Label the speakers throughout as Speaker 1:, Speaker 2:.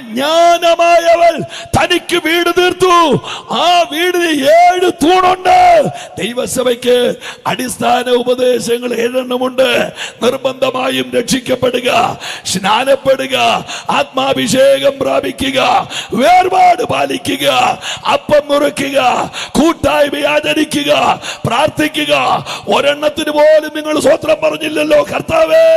Speaker 1: ജ്ഞാനമായവൾ തനിക്ക് വീട് തീർത്തു. ആ വീടിന് 7 തൂണുണ്ട്. ദൈവസഭയ്ക്ക് അടിസ്ഥാന ഉപദേശങ്ങൾ 7 എണ്ണമുണ്ട്. നിർബന്ധമായും രക്ഷിക്കപ്പെടുക, സ്നാനപ്പെടുക, ആത്മാഭിഷേകം പ്രാപിക്കുക, വേർപാട് പാലിക്കുക, അപ്പം മുറിക്കുക, കൂട്ടായ്മ ആചരിക്കുക, പ്രാർത്ഥിക്കുക. ഒരെണ്ണത്തിന് പോലും നിങ്ങൾ സ്തോത്രം പറഞ്ഞില്ലല്ലോ കർത്താവേ.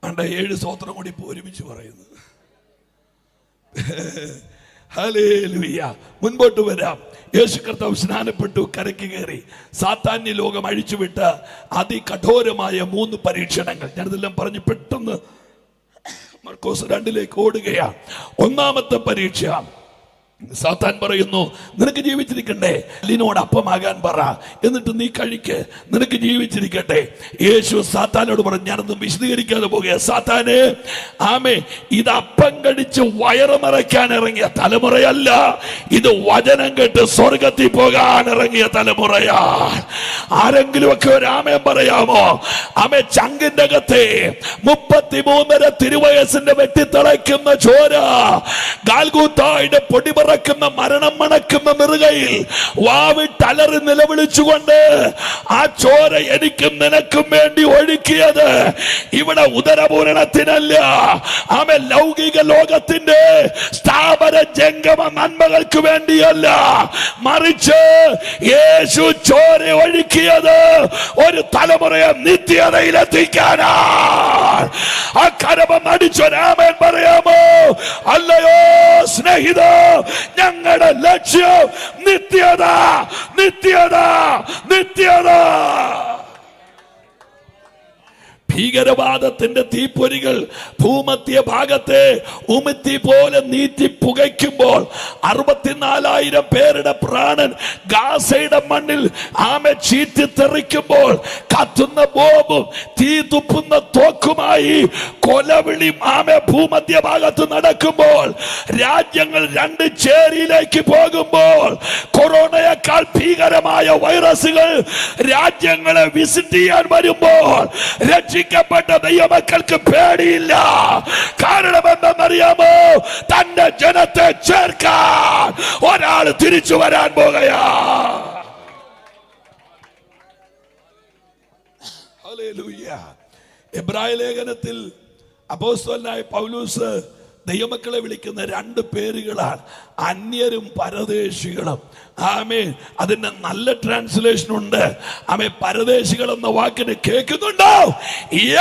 Speaker 1: 7 സ്തോത്രം കൂടി ഇപ്പോൾ ഒരുമിച്ച് പറയുന്നത്. ഹല്ലേലൂയ. മുൻപോട്ട് വരാം. യേശു കർത്താവ് സ്നാനപ്പെട്ടു, കരയ്ക്ക് കയറി, സാത്താന്യ ലോകം അഴിച്ചുവിട്ട അതികഠോരമായ 3 പരീക്ഷണങ്ങൾ. ഞാനിതെല്ലാം പറഞ്ഞ് പെട്ടെന്ന് മർക്കോസ് 2 ഓടുകയാണ്. ഒന്നാമത്തെ പരീക്ഷ, സാത്താൻ പറയുന്നു, നിനക്ക് ജീവിച്ചിരിക്കണ്ടേ, ലിനോട് അപ്പമാകാൻ പറ, എന്നിട്ട് നീ കഴിക്ക്, നിനക്ക് ജീവിച്ചിരിക്കട്ടെ. യേശു സാത്താനോട് പറഞ്ഞു, ഞാനൊന്നും വിശദീകരിക്കാതെ പോകുക, സാത്താനെ, ആമേ, ഇത് അപ്പം കഴിച്ച് വയറ് നിറയ്ക്കാൻ ഇറങ്ങിയ തലമുറയല്ല, ഇത് വചനം കേട്ട് സ്വർഗത്തിൽ പോകാൻ ഇറങ്ങിയ തലമുറയാ. ആരെങ്കിലും ഒക്കെ ഒരു ആമേൻ പറയാമോ? ആമേ, ചങ്കിന്റെ അകത്തെ 33 തിരുവയസ്സിന്റെ വെട്ടിത്തിളയ്ക്കുന്ന ചോര, ഗാൽഗൂത്തായുടെ പൊടിമറക്കുന്ന മരണം മണക്കുന്ന നെറുകയിൽ വാവിട്ടലറി നിലവിളിച്ചുകൊണ്ട് ആ ചോര എനിക്കും നിനക്കും വേണ്ടി ഒഴുക്കിയത് ഇവിടെ ഉദരപൂരണത്തിനല്ല, ആമേ, ലൗകിക ലോകത്തിന്റെ സ്ഥാപന ജംഗമ നന്മകൾക്ക് വേണ്ടിയല്ല, മറിച്ച് യേശു ചോര ഒഴുക്കിയത് ഒരു തലമുറയെ നിത്യതയിലെത്തിക്കാനാ. ആ കരമം അടിച്ചൊരാമേൻ പറയാമോ? അല്ലയോ സ്നേഹിത, ഞങ്ങളുടെ ലക്ഷ്യം നിത്യത, നിത്യത, നിത്യത. ഭീകരവാദത്തിന്റെ തീപ്പൊരികൾ ഭൂമധ്യ ഭാഗത്തെ ഉമിത്തി പോലെ നീറ്റി പുകയ്ക്കുമ്പോൾ 64,000 പേരുടെ പ്രാണൻ ഗാസയുടെ മണ്ണിൽ ആമെ ചീറ്റിത്തെറിക്കുമ്പോൾ, കത്തുന്ന ബോംബും തീ തുപ്പുന്ന തോക്കുമായി കൊലവിളി ആമെ ഭൂമധ്യ ഭാഗത്ത് നടക്കുമ്പോൾ, രാജ്യങ്ങൾ 2 ചേരിയിലേക്ക് പോകുമ്പോൾ, കൊറോണയേക്കാൾ ഭീകരമായ വൈറസുകൾ രാജ്യങ്ങളെ വിസിറ്റ് ചെയ്യാൻ വരുമ്പോൾ രക്ഷിക്കപ്പെട്ട ദൈവമക്കൾക്ക് പേടിയില്ല. കാരണം എന്തെന്നറിയാമോ? തന്റെ ജനത്തെ ചേർക്കാൻ ഒരാൾ തിരിച്ചു വരാൻ പോകുകയാ. ഹല്ലേലൂയ. എബ്രായ ലേഖനത്തിൽ അപ്പോസ്തലനായ പൗലോസ് ദൈവമക്കളെ വിളിക്കുന്ന 2 പേരുകളാണ്, അന്യരും പരദേശികളും. ആമേൻ. അതിന്റെ നല്ല ട്രാൻസ്ലേഷൻ ഉണ്ട്. ആമേ, പരദേശികൾ എന്ന വാക്കിന് കേൾക്കുന്നുണ്ടോ?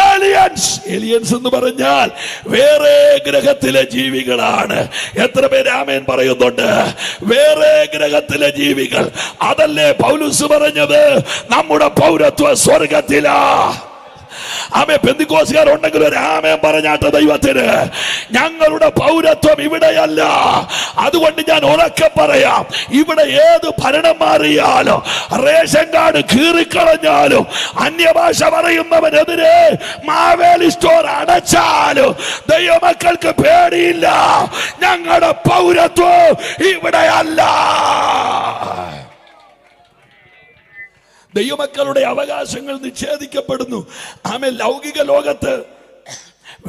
Speaker 1: ഏലിയൻസ്. ഏലിയൻസ് എന്ന് പറഞ്ഞാൽ വേറെ ഗ്രഹത്തിലെ ജീവികളാണ്. എത്ര പേര് ആമേൻ പറയുന്നുണ്ട്? വേറെ ഗ്രഹത്തിലെ ജീവികൾ. അതല്ലേ പൗലോസ് പറഞ്ഞത്? നമ്മുടെ പൗരത്വം സ്വർഗത്തിലാ. ആമേ, പെന്തിക്കോസ്തുകാരുണ്ടെങ്കിൽ ഒരു ആമേൻ പറഞ്ഞാട്ടെ ദൈവത്തിന്. ഞങ്ങളുടെ പൗരത്വം ഇവിടെയല്ല. അതുകൊണ്ട് ഞാൻ ഉറക്കെ പറയാം, ഇവിടെ ഏത് ഭരണം മാറിയാലും, റേഷൻ കാർഡ് കീറിക്കളഞ്ഞാലും, അന്യഭാഷ പറയുന്നവനെതിരെ മാവേലി സ്റ്റോർ അടച്ചാലും ദൈവമക്കൾക്ക് പേടിയില്ല. ഞങ്ങളുടെ പൗരത്വം ഇവിടെയല്ല. ദൈവമക്കളുടെ അവകാശങ്ങൾ നിഷേധിക്കപ്പെടുന്നു. ആമേ, ലൗകിക ലോകത്ത്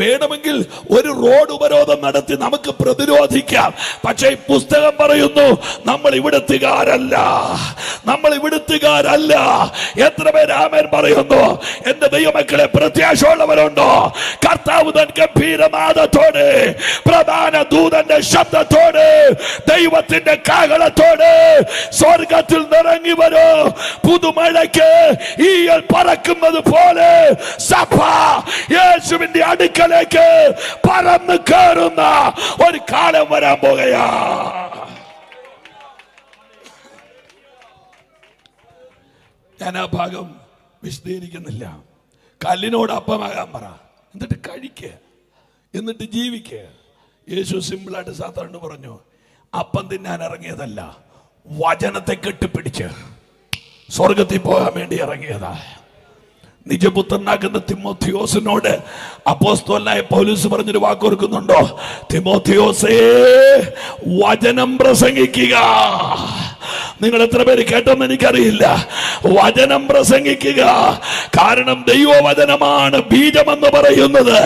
Speaker 1: വേണമെങ്കിൽ ഒരു റോഡ് ഉപരോധം നടത്തി നമുക്ക് പ്രതിരോധിക്കാം. പക്ഷേ ഈ പുസ്തകം പറയുന്നു, നമ്മൾ ഇവിടുത്തുകാരല്ല, നമ്മൾ ഇവിടുത്തുകാരല്ല. എത്ര പേര് ആമേൻ പറയുന്നു? എന്റെ ദൈവമക്കളെ, പ്രത്യാശയുള്ളവരുണ്ടോ? കർത്താവ് തൻ ഗംഭീരനാദത്തോടെ, പ്രധാന ദൂതന്റെ ശബ്ദത്തോടെ, ദൈവത്തിന്റെ കാഹളത്തോടെ സ്വർഗത്തിൽ നിറങ്ങി വരൂ. പുതുമഴയ്ക്ക് ഈയൽ പറക്കുന്നത് പോലെ സഭ യേശുവിന്റെ അടുക്കലേക്ക് പറന്ന് കയറുന്ന ഒരു കാലം വരാൻ പോകുകയാ. ഞാൻ ആ ഭാഗം വിശദീകരിക്കുന്നില്ല. കല്ലിനോട് അപ്പമാകാൻ പറ, എന്നിട്ട് കഴിക്ക്, എന്നിട്ട് ജീവിക്ക്. യേശു സിമ്പിളായിട്ട് സാധാരണ പറഞ്ഞു, അപ്പം തിന്നാൻ ഇറങ്ങിയതല്ല, വചനത്തെ കെട്ടിപ്പിടിച്ച് സ്വർഗത്തിൽ പോകാൻ വേണ്ടി ഇറങ്ങിയതാ. നിജപുത്രനാകുന്ന തിമോഥിയോസിനോട് അപ്പോസ്തലനായ പൗലോസ് പറഞ്ഞൊരു വാക്കോർക്കുന്നുണ്ടോ? തിമോഥിയോസേ, വചനം പ്രസംഗിക്കുക. നിങ്ങൾ എത്ര പേര് കേട്ടെന്ന് എനിക്കറിയില്ല. വചനം പ്രസംഗിക്കുക. കാരണം ദൈവവചനമാണ് ബീജമെന്ന് പറയുന്നത്.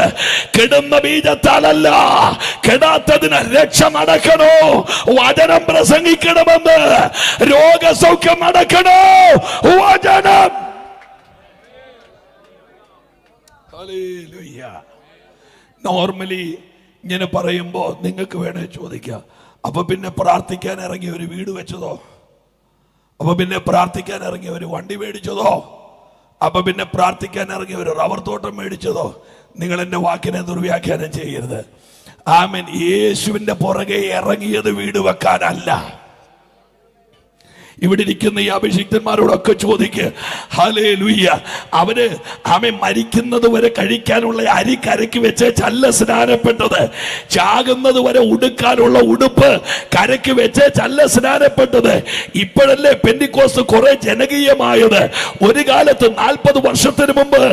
Speaker 1: കെടുന്ന ബീജത്താലല്ല, കെടാത്തതിന് രക്ഷ നടക്കണോ, വചനം പ്രസംഗിക്കണമെന്ന്. രോഗസൗഖ്യം നടക്കണോ, വചനം. നോർമലി ഇങ്ങനെ പറയുമ്പോ നിങ്ങൾക്ക് വേണേ ചോദിക്കാം, അപ്പൊ പിന്നെ പ്രാർത്ഥിക്കാൻ ഇറങ്ങി ഒരു വീട് വെച്ചതോ? അപ്പൊ പിന്നെ പ്രാർത്ഥിക്കാൻ ഇറങ്ങി ഒരു വണ്ടി മേടിച്ചതോ? അപ്പൊ പിന്നെ പ്രാർത്ഥിക്കാൻ ഇറങ്ങി ഒരു റബ്ബർ തോട്ടം മേടിച്ചതോ? നിങ്ങൾ എന്റെ വാക്കിനെ ദുർവ്യാഖ്യാനം ചെയ്യരുത്. ആമേൻ. യേശുവിന്റെ പുറകെ ഇറങ്ങിയത് വീട് വെക്കാനല്ല. ഇവിടെ ഇരിക്കുന്ന ഈ അഭിഷിക്തന്മാരോടൊക്കെ ചോദിക്ക്. ഹല്ലേലൂയ. അവര് ആമേൻ മരിക്കുന്നത് വരെ കഴിക്കാനുള്ള അരി കരയ്ക്ക് വെച്ചല്ല സ്നാനപ്പെട്ടത്. ചാകുന്നത് വരെ ഉടുക്കാനുള്ള ഉടുപ്പ് കരയ്ക്ക് വെച്ചല്ല സ്നാനപ്പെട്ടത്. ഇപ്പോഴല്ലേ പെന്തിക്കോസ്ത് കുറെ ജനകീയമായത്. ഒരു കാലത്ത് 40 വർഷത്തിന് മുമ്പ്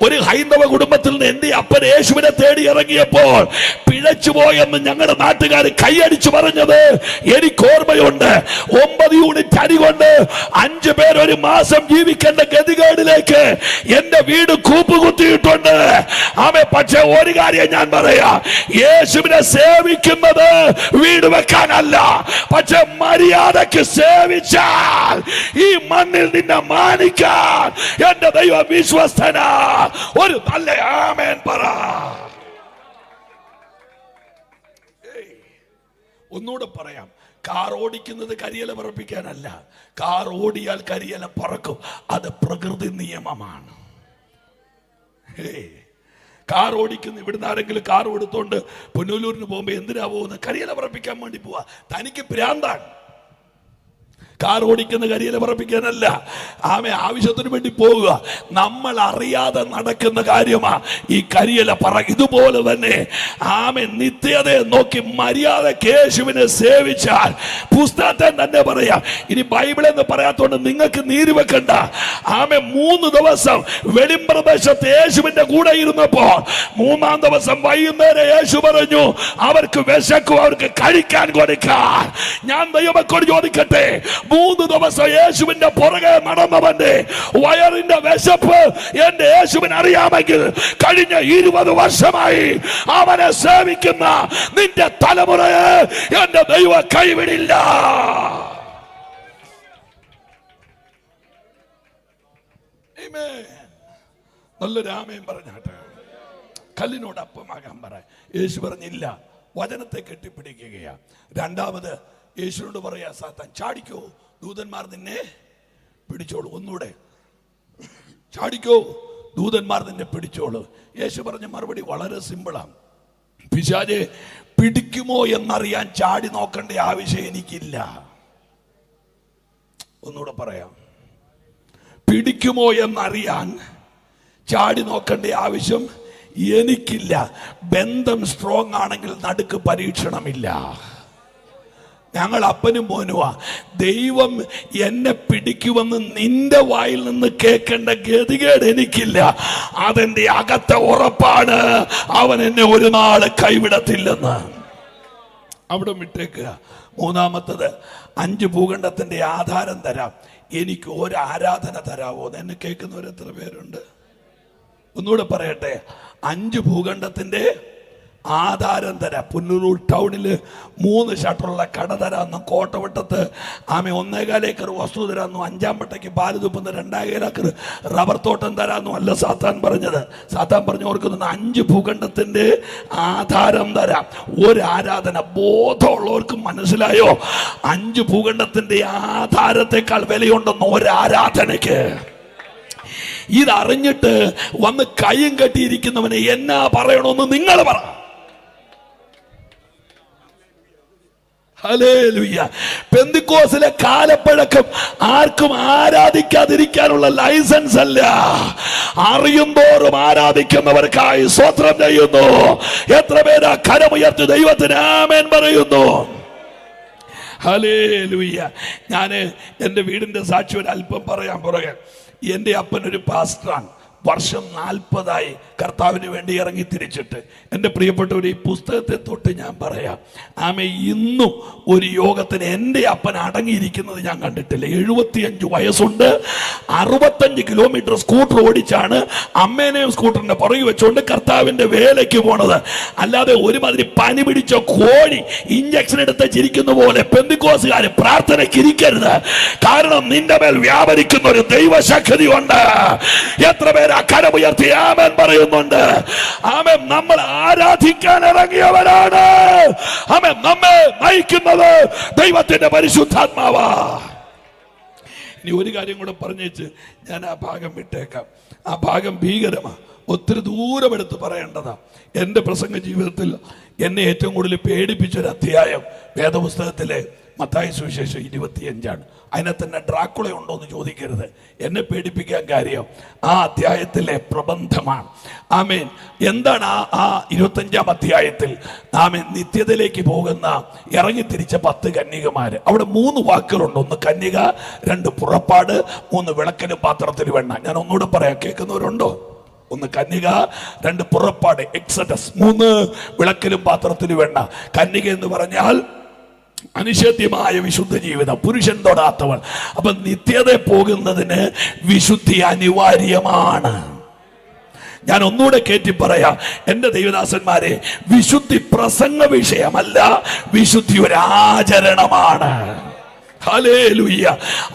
Speaker 1: ഒരു ഹൈന്ദവ കുടുംബത്തിൽ നിന്ന് എന്റെ അപ്പൻ യേശുവിനെ തേടി ഇറങ്ങിയപ്പോൾ പിഴച്ചുപോയെന്ന് ഞങ്ങളുടെ നാട്ടുകാർ കൈയടിച്ചു പറഞ്ഞത് എനിക്ക് ഓർമ്മയുണ്ട്. 9 യൂണിറ്റ് അരി കൊണ്ട് 5 പേർ ഒരു മാസം ജീവിക്കേണ്ട ഗതികേടിലേക്ക് എന്റെ വീട് കൂപ്പുകുത്തിയിട്ടുണ്ട്. ആമേ. പക്ഷേ ഒരു കാര്യം ഞാൻ പറയാം, യേശുവിനെ സേവിക്കുന്നത് വീട് വെക്കാനല്ല, പക്ഷെ മര്യാദക്ക് സേവിച്ചാൽ ഈ മണ്ണിൽ നിന്നെ മാനിക്കാൻ എന്റെ ദൈവം വിശ്വസ്തനാ. ഒരു നല്ല ആമേൻ പറ. ഒന്നുകൂടെ പറയാം, കാർ ഓടിക്കുന്നത് കരിയില പറപ്പിക്കാനല്ല. കാർ ഓടിയാൽ കരിയില പറക്കും. അത് പ്രകൃതി നിയമമാണ്. കാർ ഓടിക്കുന്ന ഇവിടുന്ന് ആരെങ്കിലും കാർ എടുത്തോണ്ട് പുനലൂരിന് പോകുമ്പോ എന്തിനാ പോകുന്നത്? കരിയില പറപ്പിക്കാൻ വേണ്ടി പോവാ. തനിക്ക് ഭ്രാന്താണ്. കാർ ഓടിക്കുന്ന കരിയില പറപ്പിക്കാനല്ല, ആമേ ആവശ്യത്തിന് വേണ്ടി പോവുക. നമ്മൾ അറിയാതെ നടക്കുന്ന കാര്യമാ ഈ കരിയില പറ. ഇതുപോലെ തന്നെ ആമേ നിത്യതയെ നോക്കി മര്യാദയ്ക്ക് യേശുവിനെ സേവിച്ചാൽ പുസ്തകത്തെ തന്നെ പറയാം. ഇനി ബൈബിൾ എന്ന് പറയാത്തോണ്ട് നിങ്ങൾക്ക് നീര് വെക്കണ്ട. ആമേ 3 ദിവസം വെളിമ്പ്രദേശത്ത് യേശുവിന്റെ കൂടെ ഇരുന്നപ്പോൾ 3-ാം ദിവസം വൈകുന്നേരം യേശു പറഞ്ഞു അവർക്ക് വിശക്കും, അവർക്ക് കഴിക്കാൻ കൊടുക്കാൻ. ഞാൻ ദൈവമക്കളോട് ചോദിക്കട്ടെ, 3 ദിവസം യേശുവിന്റെ പുറകെ നടന്നവന്റെ വയറിന്റെ വിശപ്പ് എന്റെ യേശുവിന് അറിയാമെങ്കിൽ കഴിഞ്ഞ 20 വർഷമായി അവനെ സേവിക്കുന്ന നിന്റെ തലമുറയെ എന്റെ ദൈവം കൈവിടില്ല. നല്ലൊരു ആമേൻ പറഞ്ഞാട്ടെ. കല്ലിനോട് അപ്പമാകാൻ പറ. യേശു പറഞ്ഞില്ല, വചനത്തെ കെട്ടിപ്പിടിക്കുകയാ. രണ്ടാമത് യേശുവിനോട് പറയാ, സാത്താൻ ചാടിക്കോ, ദൂതന്മാർ നിന്നെ പിടിച്ചോളൂ. ഒന്നുകൂടെ, ചാടിക്കോ, ദൂതന്മാർ നിന്നെ പിടിച്ചോളൂ. യേശു പറഞ്ഞ മറുപടി വളരെ സിമ്പിളാണ്. പിശാചെ പിടിക്കുമോ എന്നറിയാൻ ചാടി നോക്കേണ്ട ആവശ്യം എനിക്കില്ല. ഒന്നുകൂടെ പറയാം, പിടിക്കുമോ എന്നറിയാൻ ചാടി നോക്കേണ്ട ആവശ്യം എനിക്കില്ല. ബന്ധം സ്ട്രോങ് ആണെങ്കിൽ നടുക്ക് പരീക്ഷണമില്ല. ഞങ്ങൾ അപ്പനും മോനുവാ. ദൈവം എന്നെ പിടിക്കുമെന്ന് നിന്റെ വായിൽ നിന്ന് കേൾക്കേണ്ട ഗതികേട് എനിക്കില്ല. അതെന്റെ അകത്തെ ഉറപ്പാണ്. അവൻ എന്നെ ഒരു നാൾ കൈവിടത്തില്ലെന്ന്. അവിടെ വിട്ടേക്കുക. മൂന്നാമത്തത്, 5 ഭൂഖണ്ഡത്തിന്റെ ആധാരം തരാം, എനിക്ക് ഒരു ആരാധന തരാവോ? എന്നെ കേൾക്കുന്നവർ എത്ര പേരുണ്ട്? ഒന്നുകൂടെ പറയട്ടെ, 5 ഭൂഖണ്ഡത്തിന്റെ ആധാരം തരാം. പുനലൂർ ടൗണില് 3 ഷട്ടറുള്ള കട തരാമെന്ന്, കോട്ടവട്ടത്ത് 1.25 ഏക്കർ വസ്തു തരാമെന്നു, 5-ാം പട്ടയ്ക്ക് പാല് തുപ്പുന്ന 2.5 ഏക്കർ റബ്ബർ തോട്ടം തരാമെന്നു അല്ല സാത്താൻ പറഞ്ഞത്. സാത്താൻ പറഞ്ഞു ഓർക്കുന്നത് 5 ഭൂഖണ്ഡത്തിന്റെ ആധാരം തരാം, ഒരു ആരാധന. ബോധമുള്ളവർക്ക് മനസ്സിലായോ? 5 ഭൂഖണ്ഡത്തിന്റെ ആധാരത്തെക്കാൾ വിലയുണ്ടെന്ന് ഒരാരാധനയ്ക്ക്. ഇതറിഞ്ഞിട്ട് വന്ന് കയ്യും കെട്ടിയിരിക്കുന്നവനെ എന്നാ പറയണമെന്ന് നിങ്ങൾ പറ. ഹല്ലേലൂയ. പെന്തിക്കോസിലെ കാലപ്പഴക്കം ആർക്കും ആരാധിക്കാതിരിക്കാനുള്ള ലൈസൻസ് അല്ല. അറിയുന്തോറും ആരാധിക്കുന്നവർക്കായി സ്തോത്രം ചെയ്യുന്നു. എത്ര പേരാ കരമുയർത്തി ദൈവത്തിന് ആമേൻ പറയുന്നു? ഹല്ലേലൂയ. ഞാൻ എൻ്റെ വീടിൻ്റെ സാക്ഷി ഒരു അല്പം പറയാൻ പുറകെ. എൻ്റെ അപ്പൻ ഒരു പാസ്റ്ററാണ്. വർഷം 40 കർത്താവിന് വേണ്ടി ഇറങ്ങി തിരിച്ചിട്ട്. എൻ്റെ പ്രിയപ്പെട്ടവർ, ഈ പുസ്തകത്തെ തൊട്ട് ഞാൻ പറയാം, ആമേ, ഇന്നും ഒരു യോഗത്തിന് എൻ്റെ അപ്പൻ അടങ്ങിയിരിക്കുന്നത് ഞാൻ കണ്ടിട്ടില്ല. 75 വയസ്സുണ്ട്, 65 കിലോമീറ്റർ സ്കൂട്ടർ ഓടിച്ചാണ് അമ്മേനെയും സ്കൂട്ടറിന്റെ പുറകെ വെച്ചുകൊണ്ട് കർത്താവിന്റെ വേലയ്ക്ക് പോണത്. അല്ലാതെ ഒരുമാതിരി പനി പിടിച്ച കോഴി ഇഞ്ചക്ഷൻ എടുത്ത് ചിരിക്കുന്ന പോലെ പെന്തിക്കോസുകാർ പ്രാർത്ഥനയ്ക്ക് ഇരിക്കരുത്. കാരണം നിന്റെ മേൽ വ്യാപരിക്കുന്ന ഒരു ദൈവശക്തി ഉണ്ട്. എത്ര പേര് കരമുയർത്തി ആമേൻ പറയുന്നുണ്ട്? ആമേൻ. നമ്മൾ ആരാധിക്കാൻ ഇറങ്ങിയവരാണ്. ആമേൻ. നമ്മെ നയിക്കുന്നത് ദൈവത്തിന്റെ പരിശുദ്ധാത്മാവാ. ഇനി ഒരു കാര്യം കൂടെ പറഞ്ഞേച്ച് ഞാൻ ആ ഭാഗം വിട്ടേക്കാം. ആ ഭാഗം ഭീകരമാ, ഒത്തിരി ദൂരമെടുത്ത് പറയേണ്ടതാ. എൻ്റെ പ്രസംഗ ജീവിതത്തിൽ എന്നെ ഏറ്റവും കൂടുതൽ പേടിപ്പിച്ചൊരു അധ്യായം വേദപുസ്തകത്തിലെ മത്തായി സുവിശേഷം 25. അതിനെ തന്നെ ഡ്രാക്കുള ഉണ്ടോ എന്ന് ചോദിക്കരുത്. എന്നെ പേടിപ്പിക്കാൻ കാര്യം ആ അധ്യായത്തിലെ പ്രബന്ധമാണ്. ആമേൻ. എന്താണ് ആ 25-ാം അധ്യായത്തിൽ? ആമേൻ. നിത്യതയിലേക്ക് പോകുന്ന ഇറങ്ങിത്തിരിച്ച 10 കന്യകമാര്. അവിടെ 3 വാക്കുകളുണ്ട്. 1 കന്യക, 2 പുറപ്പാട്, 3 വിളക്കിലും പാത്രത്തിൽ വെണ്ണ. ഞാൻ ഒന്നുകൂടെ പറയാം, കേൾക്കുന്നവരുണ്ടോ? 1 കന്യക, 2 പുറപ്പാട്, എക്സഡസ്, 3 വിളക്കിലും പാത്രത്തിൽ വെണ്ണ. കന്യക എന്ന് പറഞ്ഞാൽ അനിഷേധ്യമായ വിശുദ്ധ ജീവിതം, പുരുഷൻ തൊടാത്തവൾ. അപ്പൊ നിത്യത പോകുന്നതിന് വിശുദ്ധി അനിവാര്യമാണ്. ഞാൻ ഒന്നുകൂടെ കയറ്റി പറയാം, എൻ്റെ ദൈവദാസന്മാരെ, വിശുദ്ധി പ്രസംഗ വിഷയമല്ല, വിശുദ്ധി ഒരു ആചരണമാണ്. ഹല്ലേലൂയ.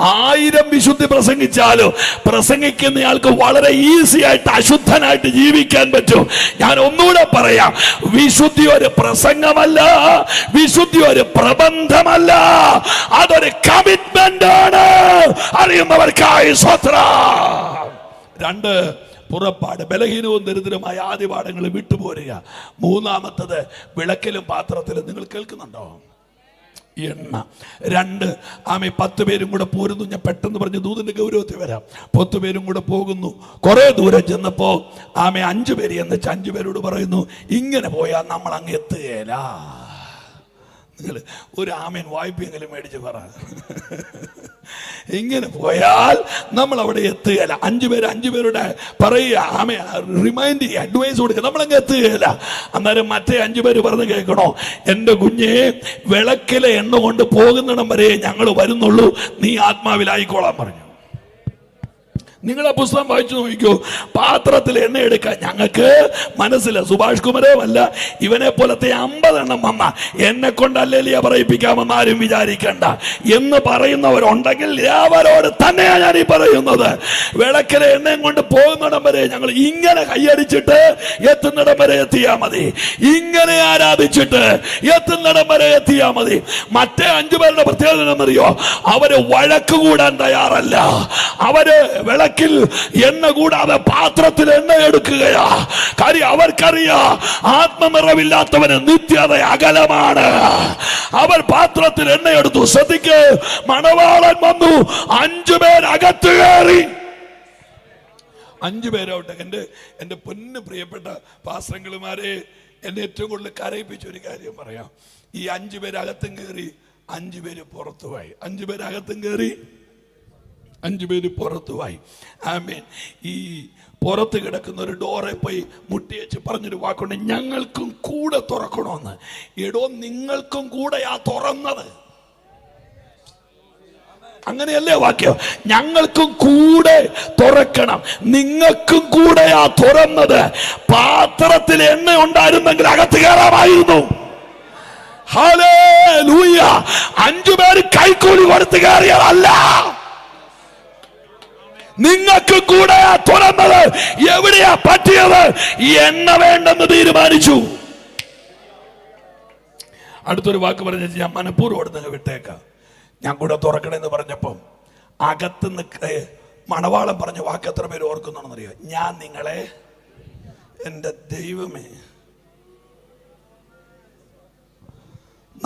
Speaker 1: 1000 വിശുദ്ധി പ്രസംഗിച്ചാലും പ്രസംഗിക്കുന്നയാൾക്ക് വളരെ ഈസി ആയിട്ട് അശുദ്ധനായിട്ട് ജീവിക്കാൻ പറ്റും. ഞാൻ ഒന്നുകൂടെ പറയാം, വിശുദ്ധി ഒരു പ്രസംഗമല്ല, വിശുദ്ധി ഒരു പ്രബന്ധമല്ല, അതൊരു കമ്മിറ്റ്മെന്റ് ആണ്. അറിയുന്നവർക്കായി സ്വത്രം. 2 പുറപ്പാട്, ബലഹീനവും ദരിദ്രമായ ആദിപാഠങ്ങൾ വിട്ടുപോരുക. 3-ാമത്തത് വിളക്കിലും പാത്രത്തിലും. നിങ്ങൾ കേൾക്കുന്നുണ്ടോ? എണ്ണ. 2 ആമേ 10 പേരും കൂടെ പോരുന്നു. ഞാൻ പെട്ടെന്ന് പറഞ്ഞ് ദൂതന്റെ ഗൗരവത്തിൽ വരാം. 10 പേരും കൂടെ പോകുന്നു. കുറെ ദൂരം ചെന്നപ്പോ ആമേ 5 പേര് എന്ന് 5 പേരോട് പറയുന്നു, ഇങ്ങനെ പോയാൽ നമ്മൾ അങ്ങ് എത്തുകയില്ല. നിങ്ങൾ ഒരു ആമേൻ വായ്പയെങ്കിലും മേടിച്ച് പറ. ഇങ്ങനെ പോയാൽ നമ്മൾ അവിടെ എത്തുകയില്ല. 5 പേരുടെ പറയുക, ആമേ റിമൈൻഡ് ചെയ്യുക, അഡ്വൈസ് കൊടുക്കുക, നമ്മളങ്ങ് എത്തുകയില്ല. അന്നേരം മറ്റേ 5 പേര് പറഞ്ഞ് കേൾക്കണോ, എൻ്റെ കുഞ്ഞെ, വിളക്കിലെ എണ്ണ കൊണ്ട് പോകുന്നിടം വരെ ഞങ്ങൾ വരുന്നുള്ളൂ, നീ ആത്മാവിലായിക്കോളാൻ പറഞ്ഞു. നിങ്ങൾ ആ പുസ്തകം വായിച്ചു നോക്കിക്കോ. പാത്രത്തിൽ എണ്ണ എടുക്കാൻ ഞങ്ങൾക്ക് മനസ്സില്ല. സുഭാഷ് കുമരവുമല്ല, ഇവനെ പോലത്തെ 50 എണ്ണം വന്ന എന്നെ കൊണ്ടല്ലേലിയ പറയിപ്പിക്കാമെന്ന് ആരും വിചാരിക്കണ്ട എന്ന് പറയുന്നവരുണ്ടെങ്കിൽ അവരോട് തന്നെയാണ് ഞാൻ ഈ പറയുന്നത്. വിളക്കിലെ എണ്ണയും കൊണ്ട് പോകുന്നിടം വരെ ഞങ്ങൾ ഇങ്ങനെ കൈയടിച്ചിട്ട് എത്തുന്നിടം വരെ എത്തിയാ മതി, ഇങ്ങനെ ആരാധിച്ചിട്ട് എത്തുന്നിടം വരെ എത്തിയാ മതി. മറ്റേ 5 പേരുടെ പ്രത്യേകത എന്നറിയോ? അവര് വഴക്ക് കൂടാൻ തയ്യാറല്ല. അവര് വിളക്കിൽ എണ്ണ കൂടാതെ പാത്രത്തിൽ എണ്ണ എടുക്കുകയാ. കാര്യം അവർക്കറിയാ, ആത്മനിറവില്ലാത്തവന് നിത്യത അകലമാണ്. അവർ പാത്രത്തിൽ എണ്ണ എടുത്തു. ശ്രദ്ധിക്ക്, മണവാളൻ വന്നു, 5 പേരകത്ത് കയറി. 5 പേരോട്ടെ. എൻ്റെ പൊന്നു പ്രിയപ്പെട്ട പാസ്റ്റർമാരെ, എന്നെ ഏറ്റവും കൂടുതൽ കരയിപ്പിച്ച ഒരു കാര്യം പറയാം. ഈ 5 പേരകത്തും കയറി, 5 പേര് പുറത്തുമായി. 5 പേരകത്തും കയറി, 5 പേര് പുറത്തുമായി. ആമേൻ. ഈ പുറത്ത് കിടക്കുന്ന ഒരു ഡോറെ പോയി മുട്ടിയേച്ച് പറഞ്ഞൊരു വാക്കുണ്ട്, ഞങ്ങൾക്കും കൂടെ തുറക്കണമെന്ന്. എടോ, നിങ്ങൾക്കും കൂടെയാ തുറന്നത്. അങ്ങനെയല്ലേ വാക്യം? ഞങ്ങൾക്കും കൂടെ തുറക്കണം, നിങ്ങൾക്കും കൂടെയാ തുറന്നത്. പാത്രത്തിൽ എണ്ണ ഉണ്ടായിരുന്നെങ്കിൽ അകത്ത് കയറാമായിരുന്നു. ഹല്ലേലൂയ. 5 പേര് കൈക്കൂലി കൊടുത്ത് കയറിയതല്ല, നിങ്ങൾക്ക് കൂടെ തുറന്നത്. എവിടെയാ പറ്റിയത്? എണ്ണ വേണ്ടെന്ന് തീരുമാനിച്ചു. അടുത്തൊരു വാക്ക് പറഞ്ഞ ഞാൻ മനഃപൂർവ്വം നിങ്ങൾ വിട്ടേക്കാം. ഞാൻ കൂടെ തുറക്കണമെന്ന് പറഞ്ഞപ്പം അകത്തുനിന്ന് മണവാളം പറഞ്ഞ വാക്ക് എത്ര പേര് ഓർക്കുന്നുണ്ടെന്നറിയോ? ഞാൻ നിങ്ങളെ, എൻ്റെ ദൈവമേ,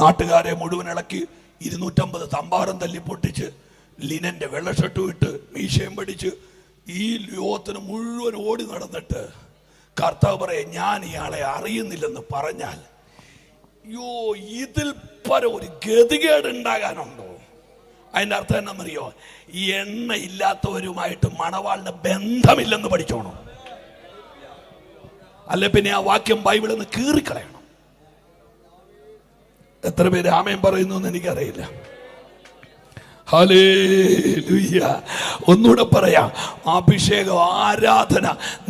Speaker 1: നാട്ടുകാരെ മുഴുവൻ ഇളക്കി 250 തമ്പാരം തല്ലി പൊട്ടിച്ച് ലിനന്റെ വെള്ള ഷർട്ടും ഇട്ട് മീശയും പഠിച്ച് ഈ ലോകത്തിന് മുഴുവൻ ഓടി നടന്നിട്ട് കർത്താവ് പറയെ, ഞാൻ ഇയാളെ അറിയുന്നില്ലെന്ന് പറഞ്ഞാൽ, യോ, ഇതിൽ പര ഒരു ഗതികേട് ഉണ്ടാകാനുണ്ടോ? അതിൻ്റെ അർത്ഥം എന്നറിയോ? എണ്ണ ഇല്ലാത്തവരുമായിട്ട് മണവാളിന് ബന്ധമില്ലെന്ന് പഠിച്ചോണം. അല്ലെ പിന്നെ ആ വാക്യം ബൈബിളിൽ നിന്ന് കീറിക്കളയണം. എത്ര പേര് ആമേൻ പറയുന്നു എന്ന് എനിക്കറിയില്ല. ഹല്ലേലൂയ. ഒന്നുകൂടെ പറയാം, അഭിഷേകം, ആരാധന.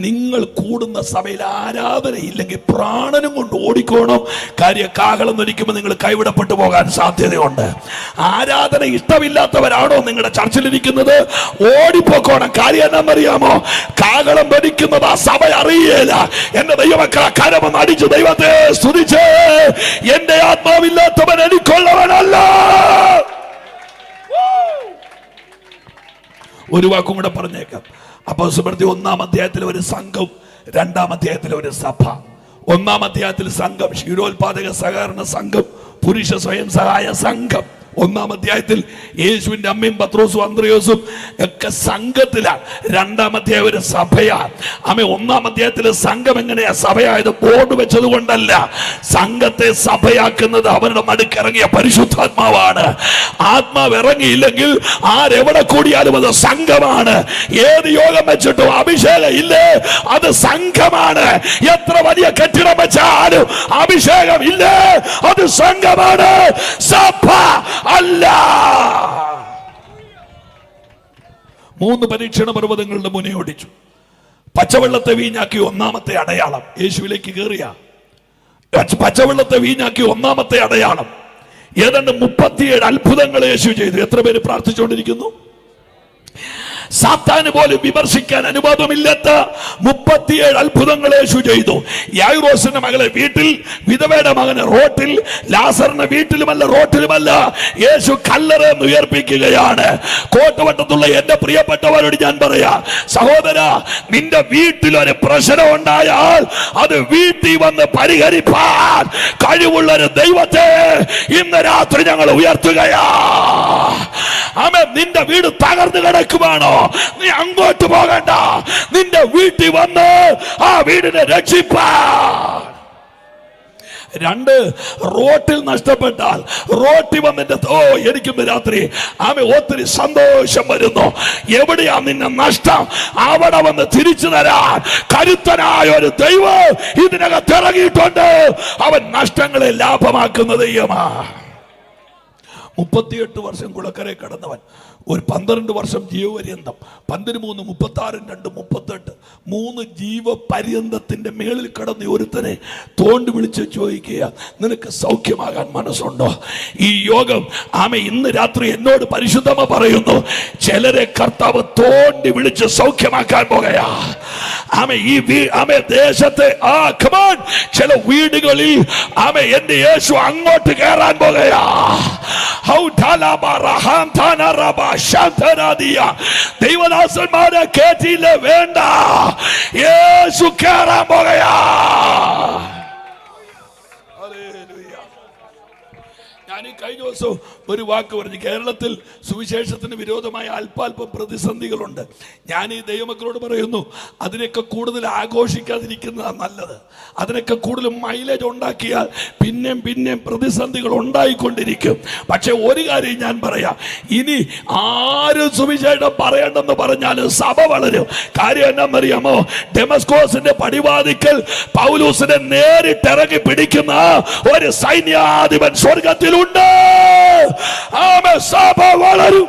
Speaker 1: നിങ്ങൾ കൂടുന്ന സഭയിൽ ആരാധന ഇല്ലെങ്കിൽ പ്രാണനും കൊണ്ട് ഓടിക്കോണം. കാര്യം കാഹളം ധരിക്കുമ്പോൾ നിങ്ങൾ കൈവിടപ്പെട്ടു പോകാൻ സാധ്യതയുണ്ട്. ആരാധന ഇഷ്ടമില്ലാത്തവരാണോ നിങ്ങളുടെ ചർച്ചിലിരിക്കുന്നത്? ഓടിപ്പോക്കോണം. കാര്യം എന്നാന്നറിയാമോ? കാഹളം ധരിക്കുന്നത് ആ സഭ അറിയേല. എന്റെ ദൈവമക്കളെ കരമൊന്ന് അടിച്ച് ദൈവത്തെ സ്തുതിച്ച്, എന്റെ ആത്മാവില്ലാത്തവൻ എനിക്കുള്ളവനല്ല. ഒരു വാക്കും കൂടെ പറഞ്ഞേക്കാം. അപ്പോസ്തലപ്രവൃത്തി 1-ാം അധ്യായത്തിൽ ഒരു സംഘം, 2-ാം അധ്യായത്തിൽ ഒരു സഭ. 1-ാം അധ്യായത്തിൽ സംഘം, ക്ഷീരോത്പാദക സഹകരണ സംഘം, പുരുഷ സ്വയം സഹായ സംഘം. 1-ാം അധ്യായത്തിൽ യേശുവിന്റെ അമ്മയും പത്രോസും അന്ത്രയോസും ഒക്കെ സംഘത്തിലാണ്. 2-ാം അധ്യായം ഒരു സഭയാണ്. അമ്മ 1-ാം അധ്യായത്തിലെ സംഘം എങ്ങനെയാ സഭയായത്? ബോർഡ് വെച്ചത് കൊണ്ടല്ല. സംഘത്തെ സഭയാക്കുന്നത് അവരുടെ നടുക്കിറങ്ങിയ പരിശുദ്ധാത്മാവാണ്. ആത്മാവ് ഇറങ്ങിയില്ലെങ്കിൽ ആരെവിടെ കൂടിയാലും അത് സംഘമാണ്. ഏത് യോഗം വെച്ചിട്ടും അഭിഷേകം ഇല്ലേ, അത് സംഘമാണ്. എത്ര വലിയ കെട്ടിടം വെച്ചാലും അഭിഷേകം ഇല്ലേ, അത് സംഘമാണ്, സഭ അല്ല. 3 പരീക്ഷണ പർവ്വതങ്ങളുടെ മുനെ ഓടിച്ചു. പച്ചവെള്ളത്തെ വീഞ്ഞാക്കി 1-ാമത്തെ അടയാളം. യേശുവിലേക്ക് കയറിയ പച്ചവെള്ളത്തെ വീഞ്ഞാക്കി 1-ാമത്തെ അടയാളം. ഏതാണ്ട് 37 അത്ഭുതങ്ങൾ യേശു ചെയ്തു. എത്ര പേര് പ്രാർത്ഥിച്ചുകൊണ്ടിരിക്കുന്നു? സാത്താന് പോലും വിമർശിക്കാൻ അനുവാദമില്ലാത്ത 37 അത്ഭുതങ്ങൾ യേശു ചെയ്തു. യായിറോസിന്റെ മകളെ വീട്ടിൽ, വിധവയുടെ മകനെ റോട്ടിൽ, ലാസറിന്റെ വീട്ടിലുമല്ല റോട്ടിലുമല്ല, യേശു കല്ലറയെന്ന് ഉയർപ്പിക്കുകയാണ്. കോട്ടുവട്ടത്തുള്ള എന്റെ പ്രിയപ്പെട്ടവരോട് ഞാൻ പറയാ, സഹോദര, നിന്റെ വീട്ടിലൊരു പ്രശ്നം ഉണ്ടായാൽ അത് വീട്ടിൽ വന്ന് പരിഹരിപ്പാൻ കഴിവുള്ള ഒരു ദൈവത്തെ ഇന്ന് രാത്രി ഞങ്ങൾ ഉയർത്തുകയാ. ആമേൻ. നിന്റെ വീട് തകർന്നു കിടക്കുവാണോ? നീ അങ്ങോട്ട് പോകണ്ട. നിന്റെ വീട്ടിൽ വന്ന് ആ വീടിനെ രക്ഷിപ്പാൻ. 2, റോട്ടിൽ നഷ്ടപ്പെട്ടാൽ റോട്ടിൽ വന്നിട്ട് എനിക്കിന്ന് രാത്രി ഒത്തിരി സന്തോഷം വരുന്നു. എവിടെയാ നിന്നെ നഷ്ടം, അവിടെ വന്ന് തിരിച്ചു തരാൻ കരുത്തനായ ഒരു ദൈവം ഇതിനകത്ത് ഇറങ്ങിയിട്ടുണ്ട്. അവൻ നഷ്ടങ്ങളെ ലാഭമാക്കുന്ന ദൈവമാ. 38 വർഷം കുളക്കരെ കടന്നവൻ, ഒരു 12 വർഷം ജീവപര്യന്തം, 13, 36, 2, 38, 3 ജീവപര്യന്തത്തിന്റെ മേളിൽ കടന്ന ഒരുത്തനെ തോണ്ടി വിളിച്ച് ചോദിക്കുക, നിനക്ക് സൗഖ്യമാകാൻ മനസ്സുണ്ടോ? ഈ യോഗം ഇന്ന് രാത്രി എന്നോട് പരിശുദ്ധമ പറയുന്നു, ചിലരെ കർത്താവ് തോണ്ടി വിളിച്ച് സൗഖ്യമാക്കാൻ പോകയാ. ഈ ദേശത്തെ ചില വീടുകളിൽ എന്റെ യേശു അങ്ങോട്ട് കയറാൻ പോകയാ. ദൈവദാസന്മാരെ കേട്ടില്ല, വേണ്ട, യേശു കയറാൻ പോകയാ. ഞാൻ ഈ കഴിഞ്ഞ ദിവസം ഒരു വാക്ക് പറഞ്ഞു. കേരളത്തിൽ സുവിശേഷത്തിന് വിരോധമായ അല്പാൽപ്പം പ്രതിസന്ധികളുണ്ട്. ഞാൻ ഈ ദൈവമക്കളോട് പറയുന്നു, അതിനൊക്കെ കൂടുതൽ ആഘോഷിക്കാതിരിക്കുന്നതാണ് നല്ലത്. അതിനൊക്കെ കൂടുതൽ മൈലേജ് ഉണ്ടാക്കിയാൽ പിന്നെയും പ്രതിസന്ധികൾ ഉണ്ടായിക്കൊണ്ടിരിക്കും. പക്ഷെ ഒരു കാര്യം ഞാൻ പറയാം, ഇനി ആരും സുവിശേഷം പറയണ്ടെന്ന് പറഞ്ഞാലും സഭ വളരും. കാര്യം എന്നാന്നറിയാമോ? ഡെമസ്കോസിന്റെ പടിവാതിക്കൽ പൗലൂസിനെ നേരിട്ടിറങ്ങി പിടിക്കുന്ന ഒരു സൈന്യാധിപൻ സ്വർഗത്തിലുണ്ട്. സഭ വളരും.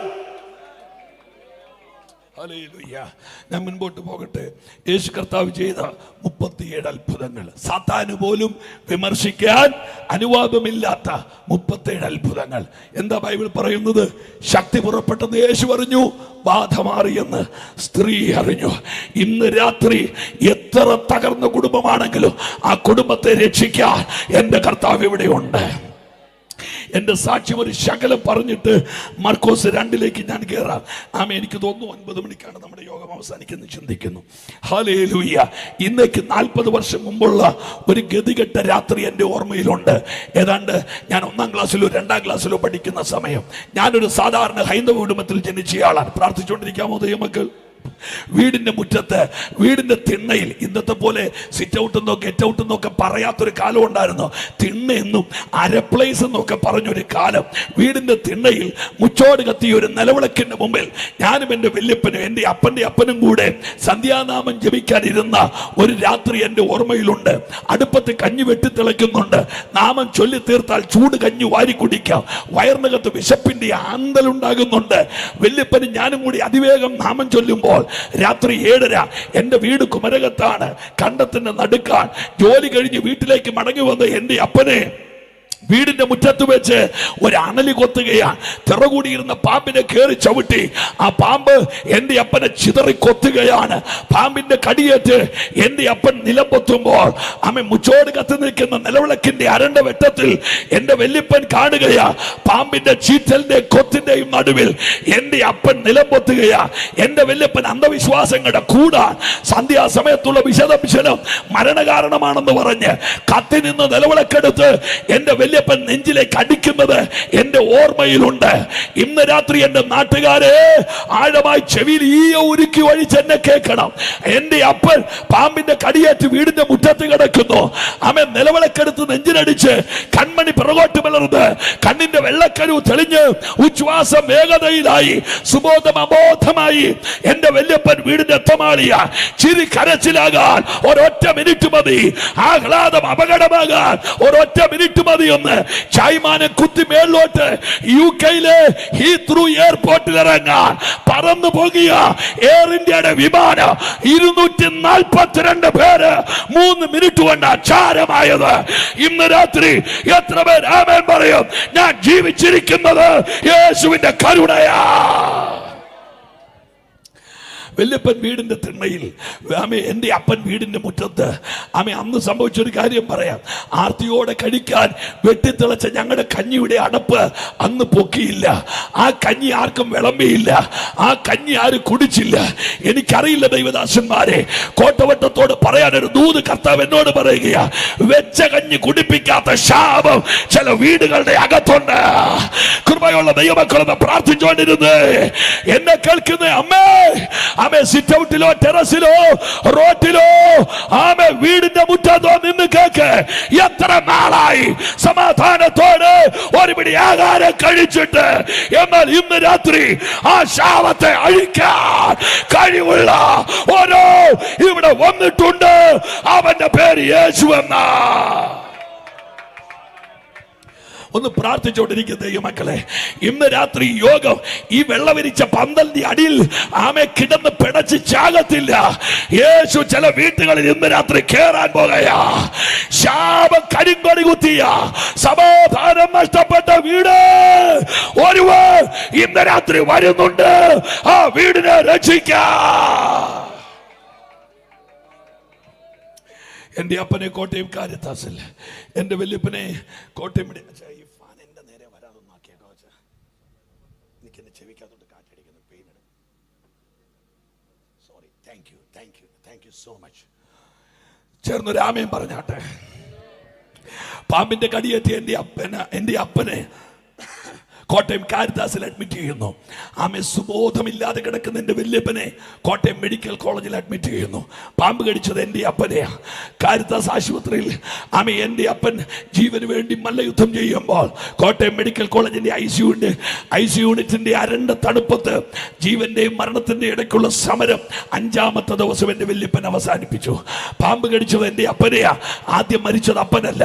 Speaker 1: ഞാൻ മുൻപോട്ട് പോകട്ടെ. യേശു കർത്താവ് ചെയ്ത 37 അത്ഭുതങ്ങൾ, സാത്താന് പോലും വിമർശിക്കാൻ അനുവാദമില്ലാത്ത 37 അത്ഭുതങ്ങൾ. എന്താ ബൈബിൾ പറയുന്നത്? ശക്തി പുറപ്പെട്ടെന്ന് യേശു അറിഞ്ഞു, ബാധ മാറിയെന്ന് സ്ത്രീ അറിഞ്ഞു. ഇന്ന് രാത്രി എത്ര തകർന്ന കുടുംബമാണെങ്കിലും ആ കുടുംബത്തെ രക്ഷിക്കാൻ എന്റെ കർത്താവ് ഇവിടെയുണ്ട്. എന്റെ സാക്ഷ്യം ഒരു ശകലം പറഞ്ഞിട്ട് മർക്കോസ് 2 ഞാൻ കയറാം. എനിക്ക് തോന്നുന്നു 9 മണിക്കാണ് നമ്മുടെ യോഗം അവസാനിക്കുന്നത് ചിന്തിക്കുന്നു. ഹല്ലേലൂയ. ഇന്നേക്ക് 40 വർഷം മുമ്പുള്ള ഒരു ഗതികെട്ട രാത്രി എൻ്റെ ഓർമ്മയിലുണ്ട്. ഏതാണ്ട് ഞാൻ 1-ാം ക്ലാസ്സിലോ 2-ാം ക്ലാസ്സിലോ പഠിക്കുന്ന സമയം. ഞാനൊരു സാധാരണ ഹൈന്ദവ കുടുംബത്തിൽ ജനിച്ചയാളാണ്. പ്രാർത്ഥിച്ചുകൊണ്ടിരിക്കാമോ ദൈവമക്കൾ? വീടിന്റെ മുറ്റത്ത്, വീടിന്റെ തിണ്ണയിൽ, ഇന്നത്തെ പോലെ സിറ്റ് ഔട്ട് എന്നോ ഗെറ്റ് ഔട്ട് എന്നൊക്കെ പറയാത്തൊരു കാലം ഉണ്ടായിരുന്നു. തിണ്ണയെന്നും അരപ്ലേസ് എന്നൊക്കെ പറഞ്ഞൊരു കാലം. വീടിന്റെ തിണ്ണയിൽ മുച്ചോട് കത്തിയ ഒരു നിലവിളക്കിന്റെ മുമ്പിൽ ഞാനും എൻ്റെ വല്യപ്പനും എൻ്റെ അപ്പൻ്റെ അപ്പനും കൂടെ സന്ധ്യാനാമം ജപിക്കാനിരുന്ന ഒരു രാത്രി എൻ്റെ ഓർമ്മയിലുണ്ട്. അടുപ്പത്ത് കഞ്ഞി വെട്ടിത്തിളയ്ക്കുന്നുണ്ട്. നാമം ചൊല്ലി തീർത്താൽ ചൂട് കഞ്ഞി വാരി കുടിക്കാം. വയറിനകത്ത് വിശപ്പിന്റെ ആന്തലുണ്ടാകുന്നുണ്ട്. വല്യപ്പനും ഞാനും കൂടി അതിവേഗം നാമം ചൊല്ലുമ്പോൾ രാത്രി 7:30. എൻ്റെ വീട് കുമരകത്താണ്, കണ്ടത്തിന്റെ നടുക്കാൻ. ജോലി കഴിഞ്ഞ് വീട്ടിലേക്ക് മടങ്ങി വന്ന എൻ്റെ അപ്പനെ വീടിന്റെ മുറ്റത്ത് വെച്ച് ഒരു അണലി കൊത്തുകയാണ്. തിറകൂടിയിരുന്ന പാമ്പിനെ കയറി ചവിട്ടി ആ പാമ്പ് എൻ്റെ അപ്പനെ ചിതറി കൊത്തുകയാണ്. പാമ്പിന്റെ കടിയേറ്റ് എൻ്റെ അപ്പൻ നിലം പൊത്തുമ്പോൾ അമ്മ മുച്ചോട് കത്തി നിൽക്കുന്ന നിലവിളക്കിന്റെ അരണ്ട വെട്ടത്തിൽ എൻ്റെ വല്യപ്പൻ കാണുകയാ. പാമ്പിന്റെ ചീറ്റലിന്റെ കൊത്തിന്റെയും നടുവിൽ എൻ്റെ അപ്പൻ നിലം പൊത്തുകയാ. എൻ്റെ വല്യപ്പൻ അന്ധവിശ്വാസങ്ങളുടെ കൂടാൻ സന്ധ്യാസമയത്തുള്ള വിശദം മരണകാരണമാണെന്ന് പറഞ്ഞ് കത്തി നിന്ന് നിലവിളക്കെടുത്ത് എൻ്റെ വല്യപ്പൻ നെഞ്ചിലേക്ക് അടിക്കുന്നത് എന്റെ ഓർമ്മയിലുണ്ട്. ഇന്ന് രാത്രി എന്റെ നാട്ടുകാരെ ആഴമായി ചെവിയിൽ ഈയ ഉരുക്കി ഒഴിച്ച് എന്നെ കേൾക്കണം. എന്റെ അപ്പൻ പാമ്പിന്റെ കടിയേറ്റ് വീടിന്റെ മുറ്റത്ത് കിടക്കുന്നു. അവൻ നിലവിളക്കെടുത്ത് നെഞ്ചിനടിച്ച് കൺമണി പിറകോട്ട് പിളർന്ന് കണ്ണിന്റെ വെള്ളക്കരു തെളിഞ്ഞ് ഉച്ഛ്വാസം വേഗതയിലായി സുബോധം അബോധമായി എന്റെ വല്യപ്പൻ വീടിന്റെ എത്തമാളിയ ചിരി കരച്ചിലാകാൻ ഒരൊറ്റ മിനിറ്റ് മതി. ആഹ്ലാദം അപകടമാകാൻ ഒരൊറ്റ മിനിറ്റ് മതി. ചൈമാനെ കുത്തി മേലോട്ട് യുകെയിലെ ഹീത്രൂ എയർപോർട്ടിൽ ഇറങ്ങാൻ പറന്നു പോകിയ എയർ ഇന്ത്യയുടെ വിമാനം 242 പേര് 3 മിനിറ്റ് കൊണ്ട് അച്ചാരമായത്. ഇന്ന് രാത്രി എത്ര പേർ ആമേൻ പറയും? ഞാൻ ജീവിച്ചിരിക്കുന്നത് യേശുവിന്റെ കരുണയാ. വല്യപ്പൻ വീടിന്റെ തിണ്ണയിൽ, എൻ്റെ അപ്പൻ വീടിന്റെ മുറ്റത്ത്. അന്ന് സംഭവിച്ചൊരു കാര്യം പറയാം. ആർത്തിയോടെ കഴിക്കാൻ വെട്ടിത്തിളച്ച ഞങ്ങളുടെ കഞ്ഞിയുടെ അടപ്പ് അന്ന് പൊക്കിയില്ല. ആ കഞ്ഞി ആർക്കും വിളമ്പിയില്ല. ആ കഞ്ഞി ആരും കുടിച്ചില്ല. എനിക്കറിയില്ല ദൈവദാസന്മാരെ, കോട്ടവട്ടത്തോട് പറയാനൊരു ദൂത് കർത്താവ് എന്നോട് പറയുകയാ. വെച്ച കഞ്ഞി കുടിപ്പിക്കാത്ത ശാപം ചില വീടുകളുടെ അകത്തുണ്ട്. കൃപയുള്ള ദൈവമക്കളെന്ന് പ്രാർത്ഥിച്ചുകൊണ്ടിരുന്ന് എന്നെ കേൾക്കുന്ന അമ്മേ, ആമേ സിറ്റ് ഔട്ടിലോ ടെറസിലോ റോട്ടിലോ ആമേ വീടിന്റെ മുറ്റത്തോ നിന്ന് കേക്ക്. എത്ര നാളായി സമാധാനത്തോടെ ഒരു പിടി ആഹാരം കഴിച്ചിട്ട്, എന്നാൽ ഇന്ന് രാത്രി ആ ശാപത്തെ അഴിക്കാൻ കഴിവുള്ള ഓരോ ഇവിടെ വന്നിട്ടുണ്ട്. അവന്റെ പേര് യേശു എന്നാ. ഒന്ന് പ്രാർത്ഥിച്ചുകൊണ്ടിരിക്കുന്ന ദൈവമക്കളെ, ഇന്ന് രാത്രി യോഗം ഈ വെള്ളവിരിച്ച പന്തലിന്റെ അടിയിൽ ആമെ കിടന്ന് പിടച്ച് ചാകത്തില്ല. യേശു ചില വീട്ടുകളിൽ ഇന്ന് രാത്രി കേറാൻ പോകയാ. ശാപം കരിങ്കൊടി കുത്തിയ സമാധാനം നഷ്ടപ്പെട്ട വീട് ഒരുവൻ ഇന്ന് രാത്രി വരുന്നുണ്ട്. ആ വീടിനെ രക്ഷിക്കാൻ. എൻ്റെ അപ്പനെ കോട്ടയം കാരിത്താസിൽ, എൻ്റെ വല്യപ്പനെ കോട്ടയം എന്റെ നേരെ വരാതൊന്നാക്കിയേക്കോ. എനിക്കെന്റെ ചെവിക്കകത്തോട്ട് കാറ്റടിക്കുന്ന pain. Sorry. Thank you so much. ചേർന്ന് രാമയും പറഞ്ഞാട്ടെ. പാമ്പിന്റെ കടിയേറ്റ് എൻ്റെ അപ്പനെ കോട്ടയം കാരിത്താസിൽ അഡ്മിറ്റ് ചെയ്യുന്നു. ആമെ സുബോധമില്ലാതെ കിടക്കുന്ന എൻ്റെ വല്യപ്പനെ കോട്ടയം മെഡിക്കൽ കോളേജിൽ അഡ്മിറ്റ് ചെയ്യുന്നു. പാമ്പ് കടിച്ചത് എൻ്റെ അപ്പനെയാ. കാരിത്താസ് ആശുപത്രിയിൽ ആമെ എൻ്റെ അപ്പൻ ജീവന് വേണ്ടി മല്ലയുദ്ധം ചെയ്യുമ്പോൾ കോട്ടയം മെഡിക്കൽ കോളേജിൻ്റെ ICU യൂണിറ്റിൻ്റെ അരണ്ട തണുപ്പത്ത് ജീവന്റെയും മരണത്തിൻ്റെ ഇടയ്ക്കുള്ള സമരം 5-ാമത്തെ ദിവസം എൻ്റെ വല്യപ്പൻ അവസാനിപ്പിച്ചു. പാമ്പ് കടിച്ചത് എൻ്റെ അപ്പനെയാ. ആദ്യം മരിച്ചത് അപ്പനല്ല,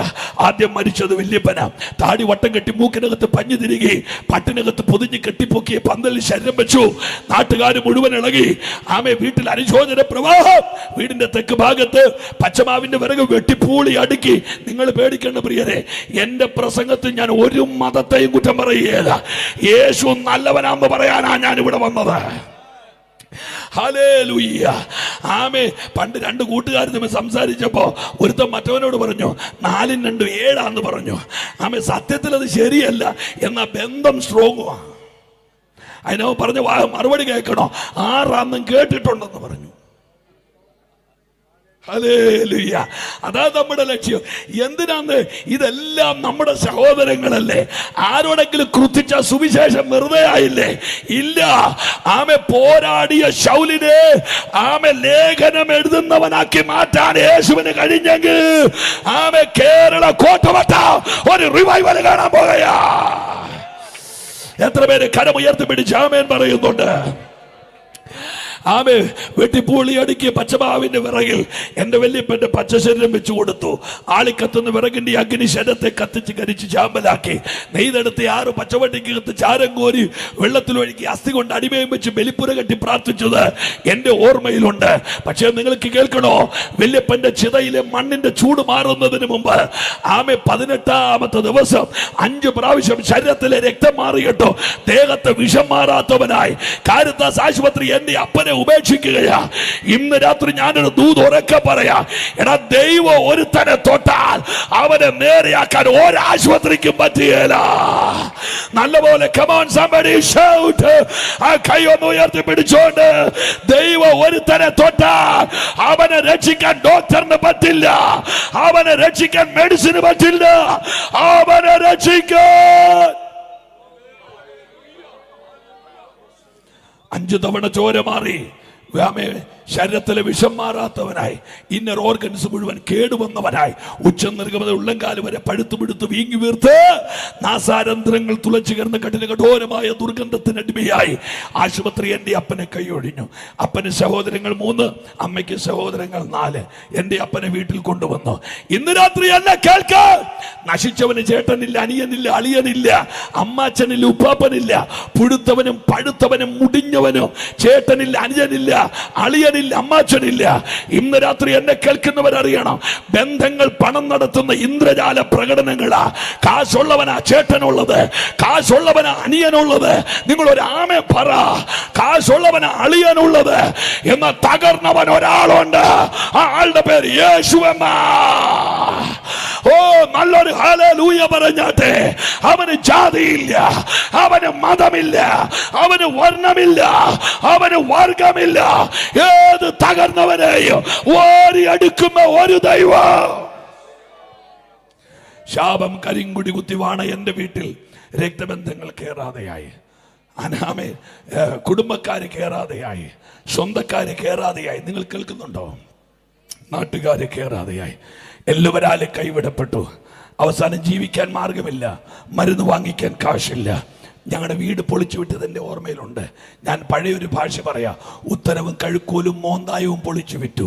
Speaker 1: ആദ്യം മരിച്ചത് വല്യപ്പനാ. താടി വട്ടം കെട്ടി മൂക്കിനകത്ത് പഞ്ഞു തിരികെ പട്ടിനകത്ത് പൊതിഞ്ഞ് കെട്ടിപ്പൊക്കിയ പന്തലിൽ ശരീരം വെച്ചു. നാട്ടുകാർ മുഴുവൻ ഇളകി. ആമെ വീട്ടിൽ അനുശോചന പ്രവാഹം. വീടിന്റെ തെക്ക് ഭാഗത്ത് പച്ചമാവിന്റെ വിറക് വെട്ടിപ്പൂളി അടുക്കി. നിങ്ങൾ പേടിക്കേണ്ട പ്രിയരെ, എന്റെ പ്രസംഗത്തിൽ ഞാൻ ഒരു മതത്തെയും കുറ്റം പറയുകയില്ല. യേശു നല്ലവനാണെന്ന് പറയാനാ ഞാൻ ഇവിടെ വന്നത്. ഹല്ലേലൂയ. ആമേ. പണ്ട് 2 കൂട്ടുകാർ തമ്മിൽ സംസാരിച്ചപ്പോ ഒരുത്തൻ മറ്റവനോട് പറഞ്ഞു 4 2 7 പറഞ്ഞു. ആമേ. സത്യത്തിൽ അത് ശരിയല്ല, എന്നാ ബന്ധം സ്ട്രോങ്ങുവാ. അതിനോ പറഞ്ഞ മറുപടി കേൾക്കണോ? 6 കേട്ടിട്ടുണ്ടെന്ന് പറഞ്ഞു. ഹല്ലേലൂയ. അതാ നമ്മുടെ ലക്ഷ്യം. എന്തിനാന്ന്? ഇതെല്ലാം നമ്മുടെ സഹോദരങ്ങളല്ലേ. ആരോടെങ്കിലും ക്രുദ്ധിച്ച സുവിശേഷം വെറുതെ ആയില്ലേ? ഇല്ല. ആമെ പോരാടിയ ശൗലിനെ ആമെ ലേഖനം എഴുതുന്നവനാക്കി മാറ്റാൻ യേശുവിന് കഴിഞ്ഞെങ്കിൽ ആമെ കേരള കോട്ടവട്ട ഒരു റിവൈവൽ കാണാൻ പോകയാ. എത്ര പേര് കരമുയർത്തി പിടിച്ച് ആമേൻ പറയുന്നുണ്ട്? ആമേ. വെട്ടിപ്പൂളി അടുക്കിയ പച്ചമാവിന്റെ വിറകിൽ എന്റെ വല്യപ്പന്റെ പച്ചശരീരം വെച്ചു കൊടുത്തു. ആളിക്കത്തുന്ന വിറകിന്റെ അഗ്നി ശരത്തെ കത്തിച്ച് കരിച്ച് ചാമ്പലാക്കി നെയ്തെടുത്ത് 6 പച്ചവണ്ടിക്കകത്ത് ചാരം കോരി വെള്ളത്തിലൊഴുക്കി അസ്ഥി കൊണ്ട് അടിമയും വെച്ച് ബലിപ്പുര കെട്ടി പ്രാർത്ഥിച്ചത് എന്റെ ഓർമ്മയിലുണ്ട്. പക്ഷേ നിങ്ങൾക്ക് കേൾക്കണോ? വല്യപ്പന്റെ ചിതയിലെ മണ്ണിന്റെ ചൂട് മാറുന്നതിന് മുമ്പ് ആമേ 18ാമത്തെ ദിവസം 5 പ്രാവശ്യം ശരീരത്തിലെ രക്തം മാറിയിട്ടോ ദേഹത്തെ വിഷം മാറാത്തവനായി കാരിത്താസ് ആശുപത്രി എന്റെ അപ്പനെ ഉപേക്ഷിക്കുകയാ. ഇന്ന് രാത്രി ഞാനൊരു ദൂത് ഉറക്കെ പറയാ. എടാ, ദൈവം ഒരുത്തനെ തൊട്ടാൽ അവനെ നേരെയാക്കാൻ ഒരാശുപത്രിക്കും പറ്റുകയില്ല. നല്ലപോലെ come on somebody shout. ആ കൈ ഒന്ന് ഉയർത്തി പിടിച്ചോണ്ട് ദൈവം ഒരുത്തനെ തൊട്ടാൽ അവനെ രക്ഷിക്കാൻ ഡോക്ടറിന് പറ്റില്ല, അവനെ രക്ഷിക്കാൻ മെഡിസിന് പറ്റില്ല, അവനെ രക്ഷിക്കാൻ 5 തവണ ചോര മാറി ശരീരത്തിലെ വിഷം മാറാത്തവനായി ഇന്നർ ഓർഗൻസ് മുഴുവൻ കേടുവന്നവനായി ഉച്ചനിർഗമത ഉള്ളംകാല് വരെ പഴുത്തുപിടുത്ത് വീങ്ങി വീർത്ത് നാസാരന്ധ്രങ്ങൾ തുളച്ചു കിടന്ന കഠോരമായ ദുർഗന്ധത്തിനടിമയായി ആശുപത്രി എന്റെ അപ്പനെ കൈയൊഴിഞ്ഞു. അപ്പന് സഹോദരങ്ങൾ 3, അമ്മയ്ക്ക് സഹോദരങ്ങൾ 4. എന്റെ അപ്പനെ വീട്ടിൽ കൊണ്ടുവന്നു. ഇന്ന് രാത്രി എന്നെ കേൾക്കാൻ. നശിച്ചവന് ചേട്ടനില്ല, അനിയനില്ല, അളിയനില്ല, അമ്മാച്ചനില്ല, ഉപ്പാപ്പനില്ല. പുഴുത്തവനും പഴുത്തവനും മുടിഞ്ഞവനും ചേട്ടനില്ല, അനുജനില്ല, അളിയനില്ല, അമ്മാച്ചനില്ല. ഇന്ന് രാത്രി എന്നെ കേൾക്കുന്നവരറിയണം, ബന്ധങ്ങൾ പണം നടത്തുന്ന ഇന്ദ്രജാല പ്രകടനങ്ങളാ. കാശുള്ളവനാ ചേട്ടനുള്ളത്, കാശുള്ളവനാ അനിയനുള്ളത്. നിങ്ങൾ ഒരു ആമേ പറ. കാശുള്ളവനാ അളിയനുള്ളത്. എന്നാൽ തകർന്നവൻ ഒരാളുണ്ട്. ആ ആളുടെ പേര് യേശുവെന്ന. ഓ, നല്ലൊരു ഹല്ലേലൂയ പറഞ്ഞാട്ടെ. അവന് ജാതിയില്ല, അവന് മതമില്ല, അവന് വർണ്ണമില്ല, അവന് വർഗമില്ല. ഏത് തകർന്നവനെയും ഓരിയെടുക്കുന്ന ഒരു ദൈവം. ശാപം കരിങ്കുടി കുത്തിവാണ എന്റെ വീട്ടിൽ രക്തബന്ധങ്ങൾ കേറാതെയായി, അനാമേ കുടുംബക്കാര് കേറാതെയായി, സ്വന്തക്കാര് കേറാതെയായി. നിങ്ങൾ കേൾക്കുന്നുണ്ടോ? നാട്ടുകാര് കേറാതെയായി. എല്ലാവരാലും കൈവിടപ്പെട്ടു. അവസാനം ജീവിക്കാൻ മാർഗമില്ല, മരുന്ന് വാങ്ങിക്കാൻ കാശില്ല. ഞങ്ങളുടെ വീട് പൊളിച്ചു വിട്ടത് എൻ്റെ ഓർമ്മയിലുണ്ട്. ഞാൻ പഴയൊരു ഭാഷ പറയാം. ഉത്തരവും കഴുക്കോലും മോന്തായവും പൊളിച്ചു വിറ്റു.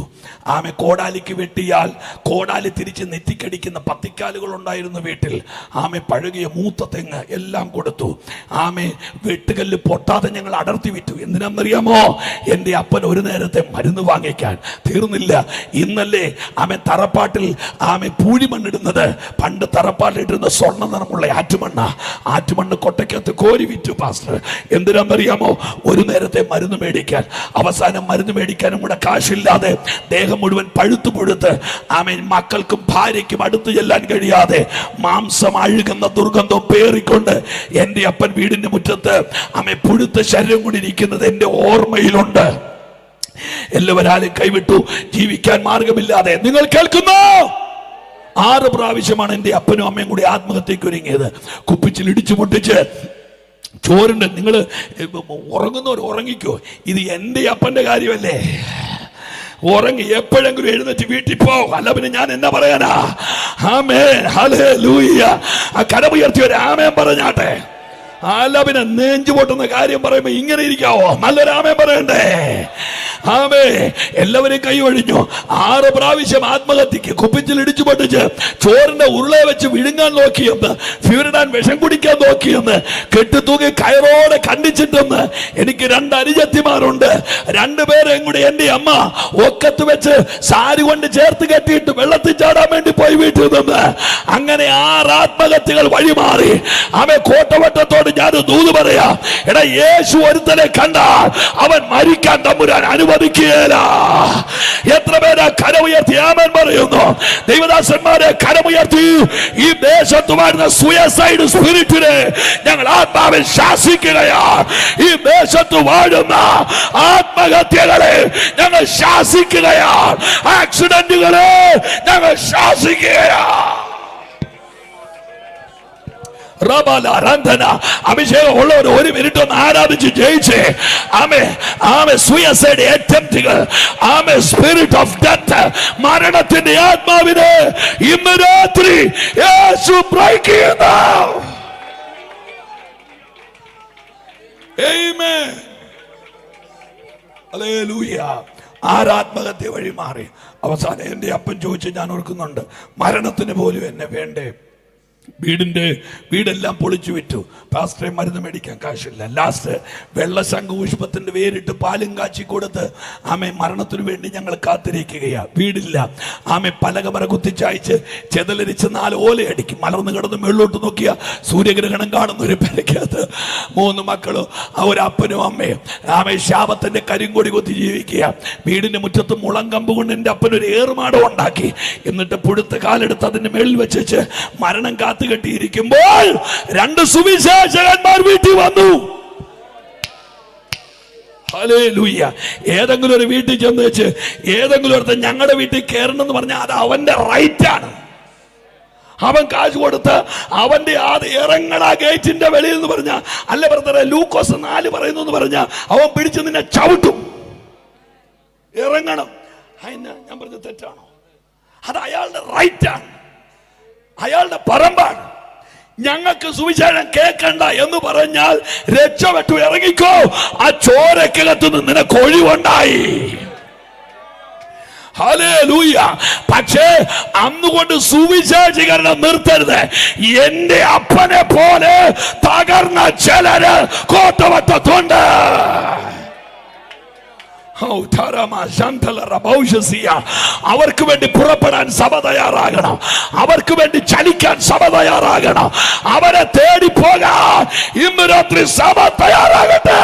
Speaker 1: ആമെ കോടാലിക്ക് വെട്ടിയാൽ കോടാലി തിരിച്ച് നെറ്റിക്കടിക്കുന്ന പത്തിക്കാലുകൾ ഉണ്ടായിരുന്നു വീട്ടിൽ. ആമെ പഴകിയ മൂത്ത തെങ്ങ് എല്ലാം കൊടുത്തു. ആമെ വെട്ടുകല്ല് പൊട്ടാതെ ഞങ്ങൾ അടർത്തി വിറ്റു. എന്തിനാണെന്നറിയാമോ? എൻ്റെ അപ്പൻ ഒരു നേരത്തെ മരുന്ന് വാങ്ങിക്കാൻ. തീർന്നില്ല. ഇന്നല്ലേ ആമെ തറപ്പാട്ടിൽ ആമെ പൂഴിമണ്ണിടുന്നത്. പണ്ട് തറപ്പാട്ടിലിട്ടിരുന്ന സ്വർണ്ണ നിറമുള്ള ആറ്റുമണ്ണ് കൊട്ടയ്ക്കകത്ത് കോരി വിറ്റു പാസ്റ്റർ. എന്തിനാണെന്നറിയാമോ? ഒരു നേരത്തെ മരുന്ന് മേടിക്കാൻ. അവസാനം മരുന്ന് മേടിക്കാനും കൂടെ കാശില്ലാതെ ദേഹം മുഴുവൻ പഴുത്ത് ആമേൻ മക്കൾക്കും ഭാര്യയ്ക്കും അടുത്ത് ചെല്ലാൻ കഴിയാതെ മാംസം അഴുകുന്ന ദുർഗന്ധം പേറിക്കൊണ്ട് എൻ്റെ അപ്പൻ വീടിന്റെ മുറ്റത്ത് ആമേ പുഴുത്ത ശരീരം കൊണ്ടിരിക്കുന്നത് എൻ്റെ ഓർമ്മയിലുണ്ട്. എല്ലാവരാലും കൈവിട്ടു. ജീവിക്കാൻ മാർഗമില്ലാതെ. നിങ്ങൾ കേൾക്കുന്നോ? 6 പ്രാവശ്യമാണ് എൻ്റെ അപ്പനും അമ്മയും കൂടി ആത്മഹത്യക്ക് ഒരുങ്ങിയത്. കുപ്പിച്ചിൽ ഇടിച്ചു പൊട്ടിച്ച് ചോരുണ്ട്. നിങ്ങൾ ഉറങ്ങുന്നവർ ഉറങ്ങിക്കോ. ഇത് എൻ്റെ അപ്പൻ്റെ കാര്യമല്ലേ. ഉറങ്ങി എപ്പോഴെങ്കിലും എഴുന്നേറ്റ് വീട്ടിൽ പോ. അല്ല പിന്നെ ഞാൻ എന്നാ പറയാനാ? ആമേൻ, ഹല്ലേലൂയ. ആ കരമുയർത്തി ഒരു ആമേൻ പറഞ്ഞാട്ടെ. അല്ല പിന്നെ നെഞ്ചു പൊട്ടുന്ന കാര്യം പറയുമ്പോ ഇങ്ങനെ ഇരിക്കാവോ? നല്ലൊരു ആമേൻ പറയണ്ടേ? ആമേ. എല്ലാവരും കൈ ഒഴിഞ്ഞു. 6 പ്രാവശ്യം ആത്മഹത്യക്ക് കുപ്പിച്ചിൽ ഇടിച്ചു പൊട്ടിച്ച് ചോറിന്റെ ഉരുളെ വെച്ച് വിഴുങ്ങാൻ നോക്കിയെന്ന്, ഫിവറിടാൻ വിഷം കുടിക്കാൻ നോക്കിയെന്ന്, കെട്ടുതൂക്കി കയറോടെ കണ്ടിച്ചിട്ടെന്ന്. എനിക്ക് 2 അനുജത്തിമാരുണ്ട്. 2 പേരെയും കൂടി എന്റെ അമ്മ ഒക്കത്ത് വെച്ച് സാരി കൊണ്ട് ചേർത്ത് കെട്ടിയിട്ട് വെള്ളത്തിൽ ചാടാൻ വേണ്ടി പോയി വീട്ടിൽ നിന്ന്. അങ്ങനെ 6 ആത്മഹത്യകൾ വഴിമാറി. ആമേ കോട്ടവട്ടത്തോട് നിങ്ങളോട് ഞാൻ ദൂത് പറയാം. എടാ, യേശു ഒരുത്തനെ കണ്ടാൽ അവൻ മരിക്കാൻ തമ്പുരാൻ അനുവദിക്കുകയില്ല. എത്ര പേരാ കരമുയർത്തി ആമേൻ പറയുന്നു? ദൈവദാസന്മാരെ, കരമുയർത്തി ഈ ദേശത്ത് വരുന്ന സൂയിസൈഡ് സ്പിരിറ്റിനെ ഞങ്ങൾ ആത്മാവിൽ ശാസിക്കുകയാണ്. ഈ ദേശത്ത് വാഴുന്ന ആത്മഹത്യകളെ ഞങ്ങൾ ശാസിക്കുകയാണ്. ആക്സിഡന്റുകളെ ഞങ്ങൾ ശാസിക്കുകയാണ്. അഭിഷേകം ഉള്ളവർ ഒരു മിനിറ്റ് ഒന്ന് ആരാധിച്ച് ജയിച്ചേ. ആമേ ആമേ. സൂയിസൈഡ് അറ്റംപ്റ്റുകൾ, ആമേ, സ്പിരിറ്റ് ഓഫ് ഡെത്ത്, മരണത്തിന്റെ ആത്മാവിനെ ഇന്ന് രാത്രി യേശു ബ്രേക്ക് ചെയ്യുന്നു. ആമേൻ. ഹല്ലേലൂയ. ആരാത്മഹത്യ വഴി മാറി. അവസാനം എൻ്റെ അപ്പൻ ചോദിച്ച് ഞാൻ ഓർക്കുന്നുണ്ട്, മരണത്തിന് പോലും എന്നെ വേണ്ടേ? വീടെല്ലാം പൊളിച്ചു വിറ്റു. പാസ്റ്ററെ മരുന്ന് മേടിക്കാൻ കാശില്ല. ലാസ്റ്റ് വെള്ളശംഖ് പുഷ്പത്തിന്റെ വേരിട്ട് പാലും കാച്ചി കൊടുത്ത് ആമെ മരണത്തിനു വേണ്ടി ഞങ്ങൾ കാത്തിരിക്കുകയാ. വീടില്ല. ആമെ പലകമര കുത്തിച്ചയച്ച് ചെതലരിച്ച് 4 ഓലയടിക്കും. മലർന്ന് കിടന്ന് വെള്ളോട്ട് നോക്കിയ സൂര്യഗ്രഹണം കാണുന്ന ഒരു പെരക്കകത്ത് 3 മക്കളും ഒരപ്പനും അമ്മയും ആമെ ശാപത്തിന്റെ കരിങ്കൊടി കൊത്തി ജീവിക്കുക. വീടിന്റെ മുറ്റത്ത് മുളങ്കമ്പ് കൊണ്ട് എൻ്റെ അപ്പനൊരു ഏറുമാടം ഉണ്ടാക്കി. എന്നിട്ട് പുഴുത്ത കാലെടുത്ത് അതിന്റെ മേളിൽ വെച്ച് മരണം കെട്ടിയിരിക്കുമ്പോൾ 2 സുവിശേഷകന്മാർ വീട്ടിൽ വന്നു. ഹല്ലേലൂയ. ഏതെങ്കിലും ഒരു വീട്ടിൽ ചെന്ന് വെച്ച് ഏതെങ്കിലും ഒരുത്തൻ ഞങ്ങളുടെ വീട്ടിൽ കയറണം എന്ന് പറഞ്ഞാൽ അത് അവന്റെ റൈറ്റാണ്. അവൻ കാശ് കൊടുത്ത് അവന്റെ ഇറങ്ങണ ഗേറ്റിന്റെ വെളിയിൽ എന്ന് പറഞ്ഞ, അല്ല ബ്രദറെ ലൂക്കോസ് 4 പറയുന്നു എന്ന് പറഞ്ഞ, അവൻ പിടിച്ച് നിന്നെ ചവിട്ടും. ഇറങ്ങണം. ഞാൻ പറഞ്ഞ തെറ്റാണോ? അത് അയാളുടെ റൈറ്റാണ്, അയാളുടെ പറമ്പാണ്. ഞങ്ങൾക്ക് സുവിശേഷം കേൾക്കണ്ട എന്ന് പറഞ്ഞാൽ രക്ഷപ്പെട്ടു ഇറങ്ങിക്കോ. ആ ചോരക്കകത്തുനിന്ന് നിനക്ക് ഒഴിവുണ്ടായി. ഹല്ലേലൂയ. പക്ഷേ അന്നുകൊണ്ട് സുവിശേഷീകരണം നിർത്തരുത്. എന്റെ അപ്പനെ പോലെ തകർന്ന ചിലര് കോട്ടവട്ടത്തുണ്ട്. അവർക്ക് വേണ്ടി പുറപ്പെടാൻ സഭ തയ്യാറാകണം. അവർക്ക് വേണ്ടി ചലിക്കാൻ സഭ തയ്യാറാകണം. അവരെ തേടി പോകാൻ ഇന്ന് രാത്രി സഭ തയ്യാറാകട്ടെ.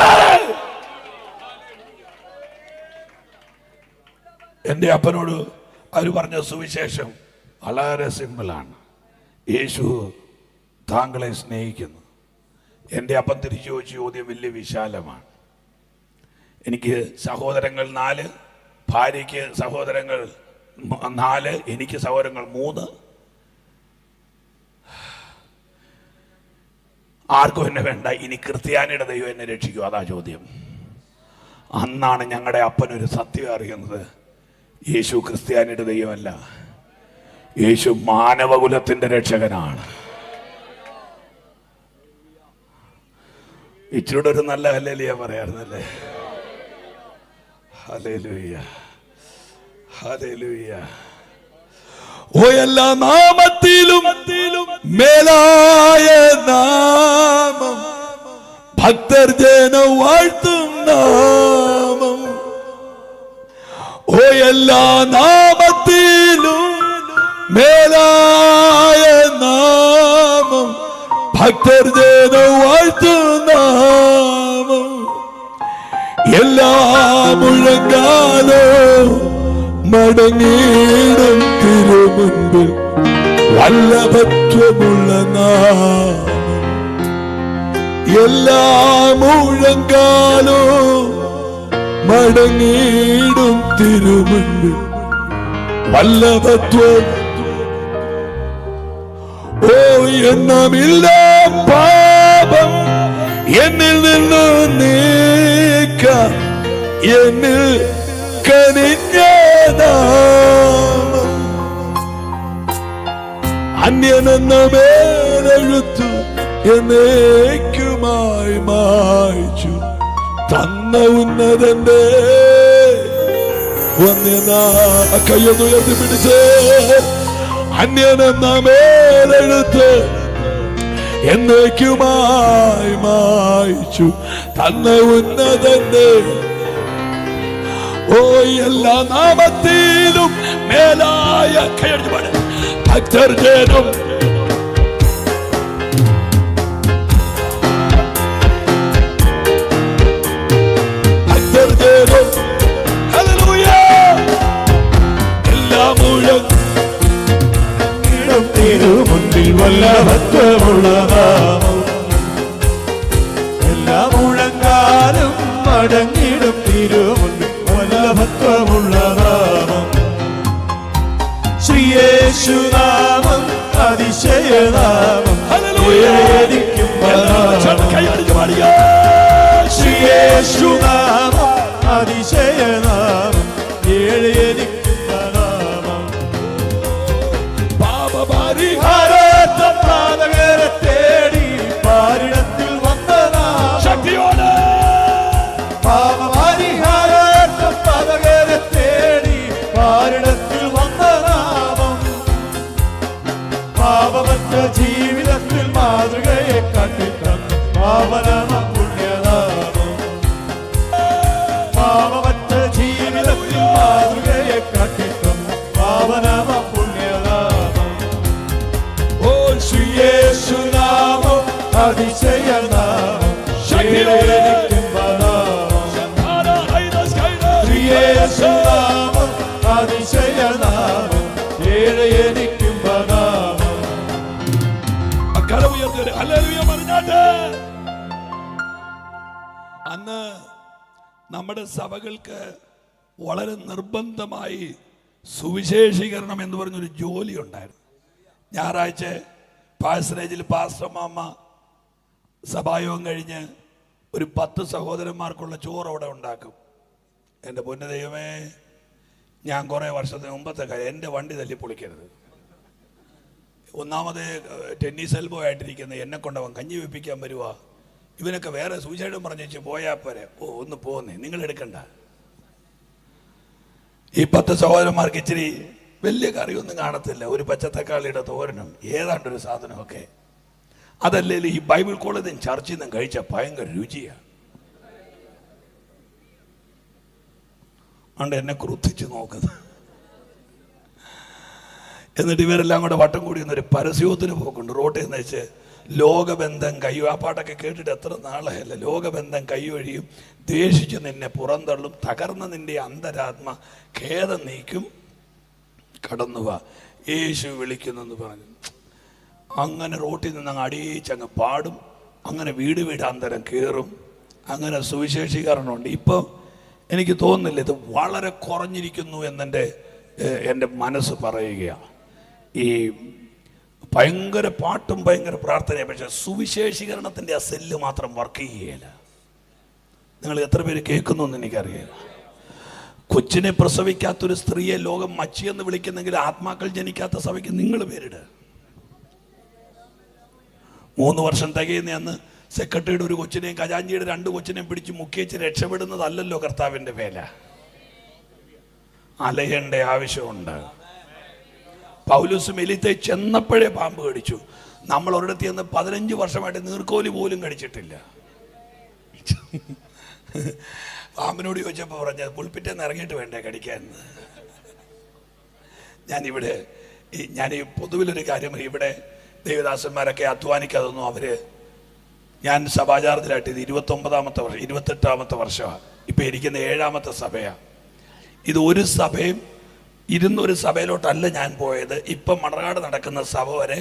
Speaker 1: എൻ്റെ അപ്പനോട് അവർ പറഞ്ഞ സുവിശേഷം വളരെ സിമ്പിളാണ്. യേശു താങ്കളെ സ്നേഹിക്കുന്നു. എൻ്റെ അപ്പൻ തിരിച്ചു ചോദിച്ച ചോദ്യം വലിയ വിശാലമാണ്. എനിക്ക് സഹോദരങ്ങൾ 4, ഭാര്യയ്ക്ക് സഹോദരങ്ങൾ 4, എനിക്ക് സഹോദരങ്ങൾ 3. ആർക്കും എന്നെ വേണ്ട. ഇനി ക്രിസ്ത്യാനിയുടെ ദൈവം എന്നെ രക്ഷിക്കും. അതാ ചോദ്യം. അന്നാണ് ഞങ്ങളുടെ അപ്പനൊരു സത്യം അറിയുന്നത്. യേശു ക്രിസ്ത്യാനിയുടെ ദൈവമല്ല, യേശു മാനവകുലത്തിന്റെ രക്ഷകനാണ്. ഇച്ചിരൂടെ ഒരു നല്ല ഹല്ലേലൂയ പറയാറുന്നല്ലേ? Hallelujah, hallelujah. ഓ എല്ലാ നാമത്തിലും മേലായ നാമം, ഭക്തർ ജനം വാഴ്ത്തും നാമം. ഓ എല്ലാ നാമത്തിലും മേലായ നാമം, ഭക്തർ ജനം വാഴ്ത്തും നാമം. എല്ലാ മുഴങ്ങാലോ മടങ്ങിയിടും തിരുമുൻപിൽ വല്ലഭത്വമുള്ള നാമം. എല്ലാ മുഴങ്ങാലോ മടങ്ങിയിടും തിരുമുൻപിൽ വല്ലഭത്വം. ഓ എന്നമില്ല പാപം എന്നിൽ നിന്ന് നീക്ക, എന്നിൽ കനിഞ്ഞ നാമം. അന്യനെന്ന മേലെഴുത്തു എന്നേക്കുമായി മായ്ച്ചു തന്ന ഉന്നതന്റെ കയ്യൊന്നുയർത്തി പിടിച്ച്. അന്യനെന്ന മേലെഴുത്ത് എന്നേക്കുമായി മായ്ച്ചു തന്ന ഉന്നതന്റെ. ഓ എല്ലാ നാമത്തിലും മേലായ കയ്യടിപാട് ഭക്തർ ജനം.
Speaker 2: മുഴങ്ങിടും തിരുമുൻപിൽ വല്ലഭത്വമുള്ള നാമം. എല്ലാ മുഴങ്കാലും മടങ്ങിടും തിരുമുൻപിൽ വല്ലഭത്വമുള്ള നാമം. ശ്രീയേശുനാമം അതിശയനാമം, ഉയരേരിക്കും ശ്രീയേശുനാമം അതിശയനാമം, ഏഴേരിക്കും നാമം. പാപപരിഹാരാർത്ഥം പാതകരെ തേടി പാരിടത്തിൽ വന്ന നാമം. ശക്തിയോടെ പാപപരിഹാരാർത്ഥം പാതകരെ തേടി പാരിടത്തിൽ വന്ന നാമം. പാപമറ്റ ജീവിതത്തിൽ മാതൃകയെ കാട്ടിത്തന്ന പാവനമ പുണ്യനാമം. പാപമറ്റ ജീവിതത്തിൽ മാതൃകയെ കാട്ടിത്തന്ന പാവനമ പുണ്യനാമം. ഓ ശ്രീയേശുനാമം അതിശയനാമം, ശക്തിയേരിക്കും നാമം. ശ്രീയേശുനാമം അതിശയനാമം, ഏഴേരിക്കും നാമം.
Speaker 1: അന്ന് നമ്മുടെ സഭകൾക്ക് വളരെ നിർബന്ധമായി സുവിശേഷീകരണം എന്ന് പറഞ്ഞൊരു ജോലി ഉണ്ടായിരുന്നു. ഞായറാഴ്ച പാസ്റ്ററേജിൽ പാസ്റ്റർ മാമ സഭായോഗം കഴിഞ്ഞ് ഒരു 10 സഹോദരന്മാർക്കുള്ള ചോറ് അവിടെ ഉണ്ടാക്കും. എൻ്റെ പൊന്നു ദൈവമേ, ഞാൻ കുറേ വർഷത്തിന് മുമ്പത്തെ കാര്യം, എൻ്റെ വണ്ടി തല്ലി പൊളിക്കരുത്. ഒന്നാമത് ടെന്നീസ് എൽബോ ആയിട്ടിരിക്കുന്ന എന്നെ കൊണ്ടവൻ കഞ്ഞി വെപ്പിക്കാൻ വരുവാ. ഇവനൊക്കെ വേറെ സൂചിച്ചേടും പറഞ്ഞു വെച്ച് പോയാൽ പോരെ. ഓ ഒന്ന് പോകുന്നേ, നിങ്ങൾ എടുക്കണ്ട. ഈ 10 സഹോദരന്മാർക്ക് ഇച്ചിരി വലിയ കറിയൊന്നും കാണത്തില്ല, ഒരു പച്ചത്തക്കാളിയുടെ തോരനും ഏതാണ്ടൊരു സാധനമൊക്കെ. അതല്ലേലും ഈ ബൈബിൾ കോളേജിൽ ചർച്ചിൽ നിന്നും കഴിച്ച ഭയങ്കര രുചിയാണ്. അതുകൊണ്ട് എന്നെ ക്രുദ്ധിച്ച് നോക്കുന്നത്. എന്നിട്ട് ഇവരെല്ലാം കൂടെ വട്ടം കൂടി ഒരു പരസ്യത്തിന് പോക്കുണ്ട്. റോട്ടിൽ നിന്ന് വെച്ച് ലോകബന്ധം കയ്യും. ആ പാട്ടൊക്കെ കേട്ടിട്ട് എത്ര നാളെയല്ല. ലോകബന്ധം കൈവഴിയും, ദ്വേഷിച്ച് നിന്നെ പുറന്തള്ളും, തകർന്ന നിന്റെ അന്തരാത്മ ഖേദം നീക്കും, കടന്നുവാ യേശു വിളിക്കുന്നെന്ന് പറഞ്ഞു. അങ്ങനെ റോട്ടിൽ നിന്ന് അങ്ങ് അടിയിച്ചങ്ങ് പാടും. അങ്ങനെ വീട് വീടാന്തരം കയറും. അങ്ങനെ സുവിശേഷീകരണമുണ്ട്. ഇപ്പം എനിക്ക് തോന്നുന്നില്ല ഇത് വളരെ കുറഞ്ഞിരിക്കുന്നു എൻ്റെ മനസ്സ് പറയുകയാണ്. ഈ ഭയങ്കര പാട്ടും ഭയങ്കര പ്രാർത്ഥനയും, പക്ഷെ സുവിശേഷീകരണത്തിൻ്റെ ആ സെല്ല് മാത്രം വർക്ക് ചെയ്യുകയില്ല. നിങ്ങൾ എത്ര പേര് കേൾക്കുന്നു എന്ന് എനിക്കറിയില്ല. കൊച്ചിനെ പ്രസവിക്കാത്തൊരു സ്ത്രീയെ ലോകം മച്ചിയെന്ന് വിളിക്കുന്നെങ്കിൽ ആത്മാക്കൾ ജനിക്കാത്ത സഭയ്ക്ക് നിങ്ങൾ പേരിട്. 3 വർഷം തികയുന്ന അന്ന് സെക്രട്ടറിയുടെ ഒരു കൊച്ചിനെയും ഖജാഞ്ചിയുടെ 2 കൊച്ചിനെയും പിടിച്ച് മുക്കിയച്ച് രക്ഷപ്പെടുന്നതല്ലല്ലോ കർത്താവിൻ്റെ വേല. അലയേണ്ട ആവശ്യമുണ്ട്. പൗലോസും എലിത്തെ ചെന്നപ്പോഴേ പാമ്പ് കടിച്ചു. നമ്മൾ ഒരിടത്ത് ചെന്ന് 15 വർഷമായിട്ട് നീർക്കോലി പോലും കടിച്ചിട്ടില്ല. പാമ്പിനോട് ചോദിച്ചപ്പോൾ പറഞ്ഞത് പുൽപ്പിറ്റേന്ന് ഇറങ്ങിയിട്ട് വേണ്ടേ കടിക്കാൻ. ഞാൻ ഈ പൊതുവിലൊരു കാര്യം, ഇവിടെ ദേവദാസന്മാരൊക്കെ അധ്വാനിക്കാതൊന്നും ഞാൻ സഭാചാരത്തിലായിട്ട് ഇത് 29ാമത്തെ വർഷം 28ാമത്തെ വർഷമാണ്. ഇപ്പം ഇരിക്കുന്ന 7ാമത്തെ സഭയാണ്. ഇത് ഒരു സഭയും ഇരുന്നൊരു സഭയിലോട്ടല്ല ഞാൻ പോയത്. ഇപ്പം മണർകാട് നടക്കുന്ന സഭ വരെ